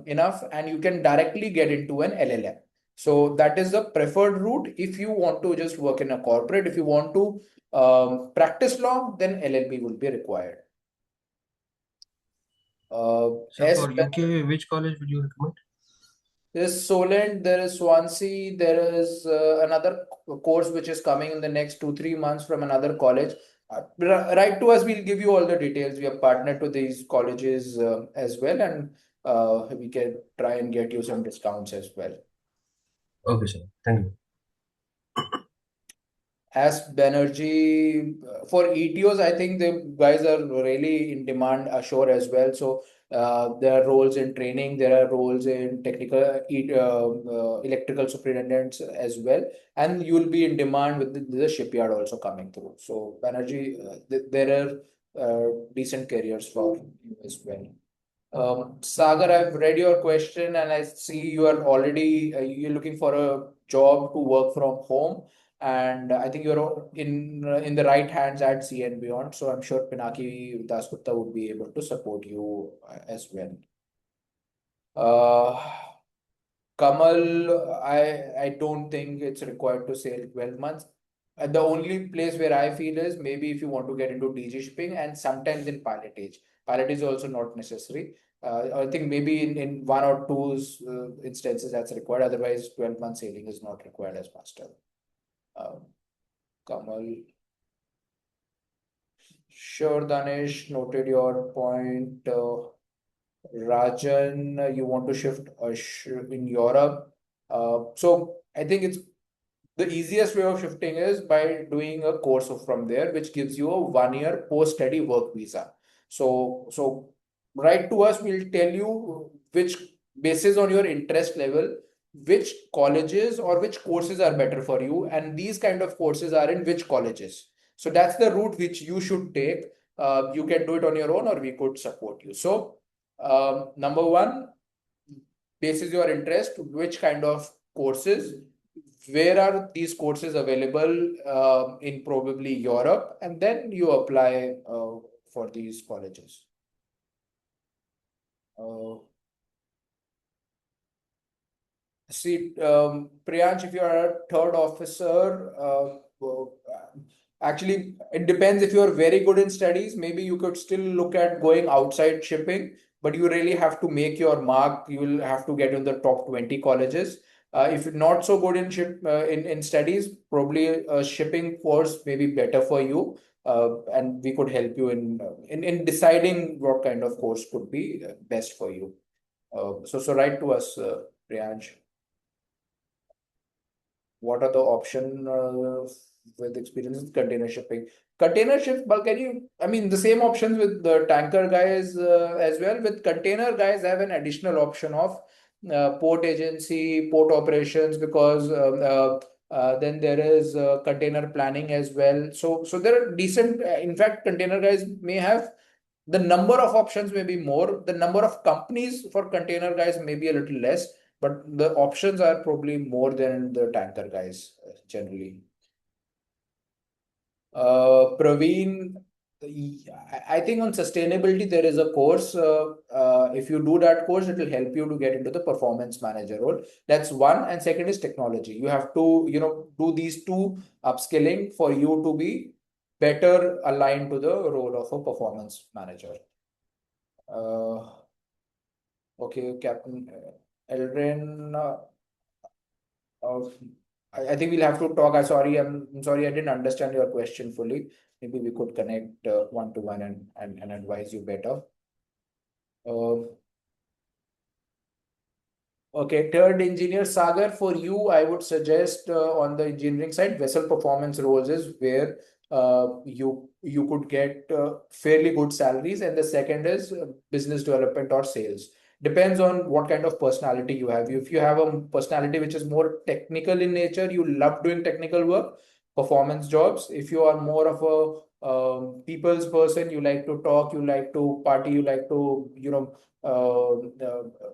enough, and you can directly get into an LLM. So that is the preferred route. If you want to just work in a corporate, if you want to practice law, then LLB will be required. So for UK, which college would you recommend? There is Solent, there is Swansea, there is another course which is coming in the next 2-3 months from another college. Write to us, we'll give you all the details. We are partnered to these colleges as well, and we can try and get you some discounts as well. Okay, sir. Thank you. As Banerjee, for ETOs, I think the guys are really in demand ashore as well. So there are roles in training, there are roles in technical electrical superintendents as well, and you will be in demand with the shipyard also coming through. So Banerjee, there are decent careers for you as well. Sagar, I've read your question and I see you are already you're looking for a job to work from home, and I think you're in the right hands at C and Beyond. So I'm sure Pinaki Dasgupta would be able to support you as well. Kamal, I don't think it's required to sail 12 months. The only place where I feel is maybe if you want to get into DG shipping and sometimes in pilotage. Pilotage is also not necessary. I think maybe in one or two instances that's required. Otherwise, 12-month sailing is not required as master. Kamal. Sure, Danish, noted your point. Rajan, you want to shift in Europe. So I think it's the easiest way of shifting is by doing a course from there, which gives you a 1-year post-study work visa. So write to us, we'll tell you which, basis on your interest level, which colleges or which courses are better for you, and these kind of courses are in which colleges. So that's the route which you should take. You can do it on your own, or we could support you. So number one, basis your interest, which kind of courses, where are these courses available in probably Europe, and then you apply for these colleges. See, Priyansh, if you are a third officer, actually, it depends. If you are very good in studies, maybe you could still look at going outside shipping, but you really have to make your mark. You will have to get in the top 20 colleges. If you're not so good in studies, probably a shipping course may be better for you, and we could help you in deciding what kind of course could be best for you. So write to us, Priyansh. What are the options with experience with container shipping? Container ships, I mean, the same options with the tanker guys as well. With container guys, have an additional option of port agency, port operations, because then there is container planning as well. So there are decent. In fact, container guys may have the number of options may be more. The number of companies for container guys may be a little less, but the options are probably more than the tanker guys generally. Praveen, I think on sustainability, there is a course. If you do that course, it will help you to get into the performance manager role. That's one. And second is technology. You have to, do these two upskilling for you to be better aligned to the role of a performance manager. Okay, Captain Eldrin, I think we'll have to talk. I'm sorry, I didn't understand your question fully. Maybe we could connect one to one and advise you better. Okay, third engineer Sagar, for you, I would suggest on the engineering side, vessel performance roles is where you could get fairly good salaries, and the second is business development or sales. Depends on what kind of personality you have. If you have a personality which is more technical in nature, you love doing technical work, performance jobs. If you are more of a people's person, you like to talk, you like to party, you like to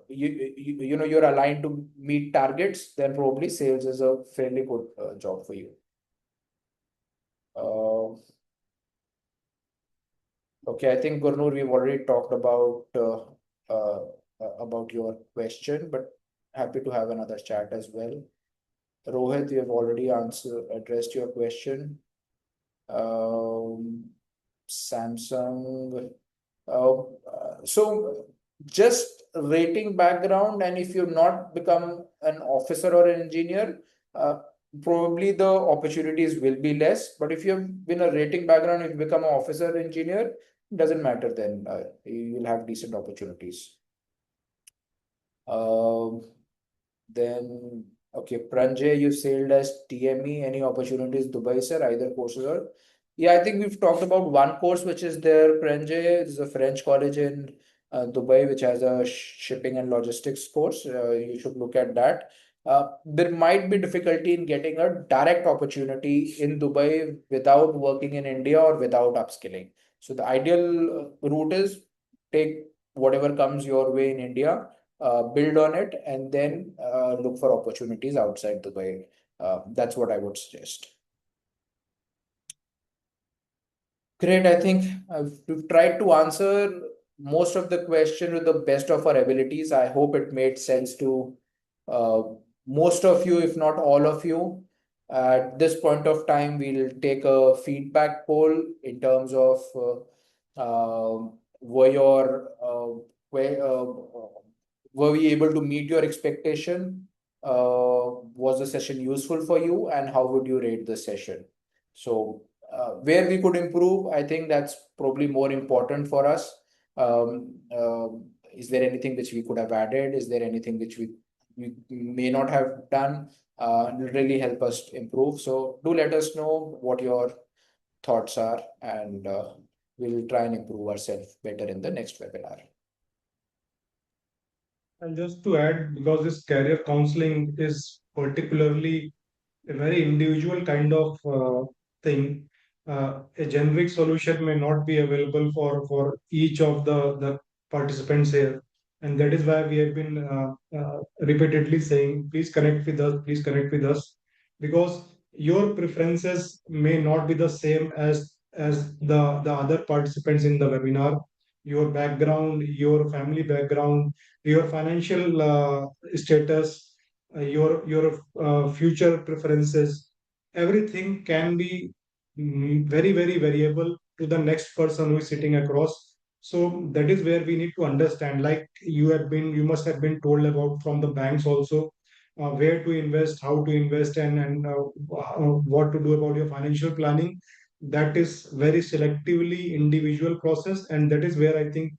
you're aligned to meet targets, then probably sales is a fairly good job for you. Okay, I think Gurnur, we've already talked about your question, but happy to have another chat as well. Rohit, you have already addressed your question. Samsung. So just rating background, and if you've not become an officer or an engineer, probably the opportunities will be less. But if you've been a rating background, if you become an officer or engineer, doesn't matter then. You will have decent opportunities. Then, okay, Pranjay, you sailed as TME. Any opportunities, Dubai, sir? Either courses or? Yeah, I think we've talked about one course which is there, Pranjay. It's a French college in Dubai, which has a shipping and logistics course. You should look at that. There might be difficulty in getting a direct opportunity in Dubai without working in India or without upskilling. So the ideal route is take whatever comes your way in India, build on it, and then look for opportunities outside Dubai. That's what I would suggest. Great. I think we've tried to answer most of the question with the best of our abilities. I hope it made sense to most of you, if not all of you. At this point of time, we'll take a feedback poll in terms of were your were we able to meet your expectation? Was the session useful for you, and how would you rate the session? So where we could improve, I think that's probably more important for us. Is there anything which we could have added? Is there anything which we may not have done? It'll really help us improve. So do let us know what your thoughts are, and we'll try and improve ourselves better in the next webinar. And just to add, because this career counseling is particularly a very individual kind of thing, a generic solution may not be available for each of the participants here. And that is why we have been repeatedly saying, please connect with us, because your preferences may not be the same as the other participants in the webinar. Your background, your family background, your financial status, your future preferences, everything can be very very variable to the next person who is sitting across. So that is where we need to understand, like you must have been told about from the banks also, where to invest, how to invest, and what to do about your financial planning. That is very selectively individual process, and that is where I think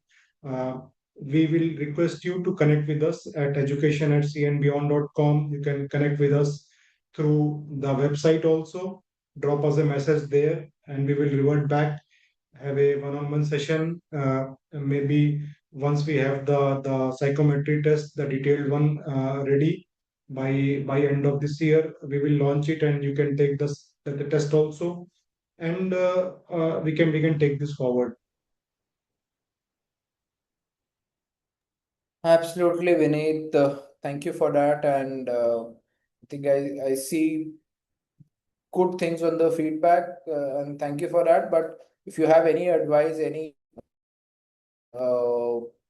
uh, we will request you to connect with us at education@cnbeyond.com. You can connect with us through the website also. Drop us a message there, and we will revert back. Have a one-on-one session. Maybe once we have the psychometric test, the detailed one ready by end of this year, we will launch it, and you can take the test also, and we can take this forward. Absolutely, Vineet. Thank you for that. And I think I see good things on the feedback, and thank you for that. But If you have any advice,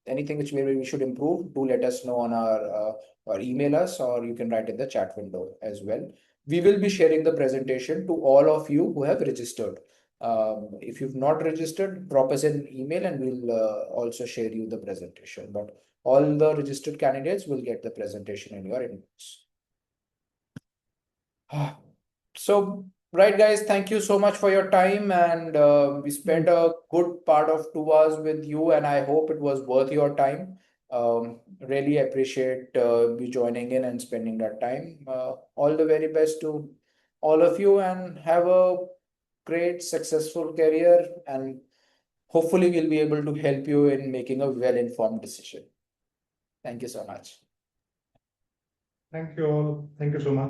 anything which maybe we should improve, do let us know on our or email us, or you can write in the chat window as well. We will be sharing the presentation to all of you who have registered. If you've not registered, drop us an email and we'll also share you the presentation. But all the registered candidates will get the presentation in your inbox. So, right, guys, thank you so much for your time. And we spent a good part of 2 hours with you, and I hope it was worth your time. Really appreciate you joining in and spending that time. All the very best to all of you, and have a great, successful career. And hopefully, we'll be able to help you in making a well-informed decision. Thank you so much. Thank you all. Thank you so much.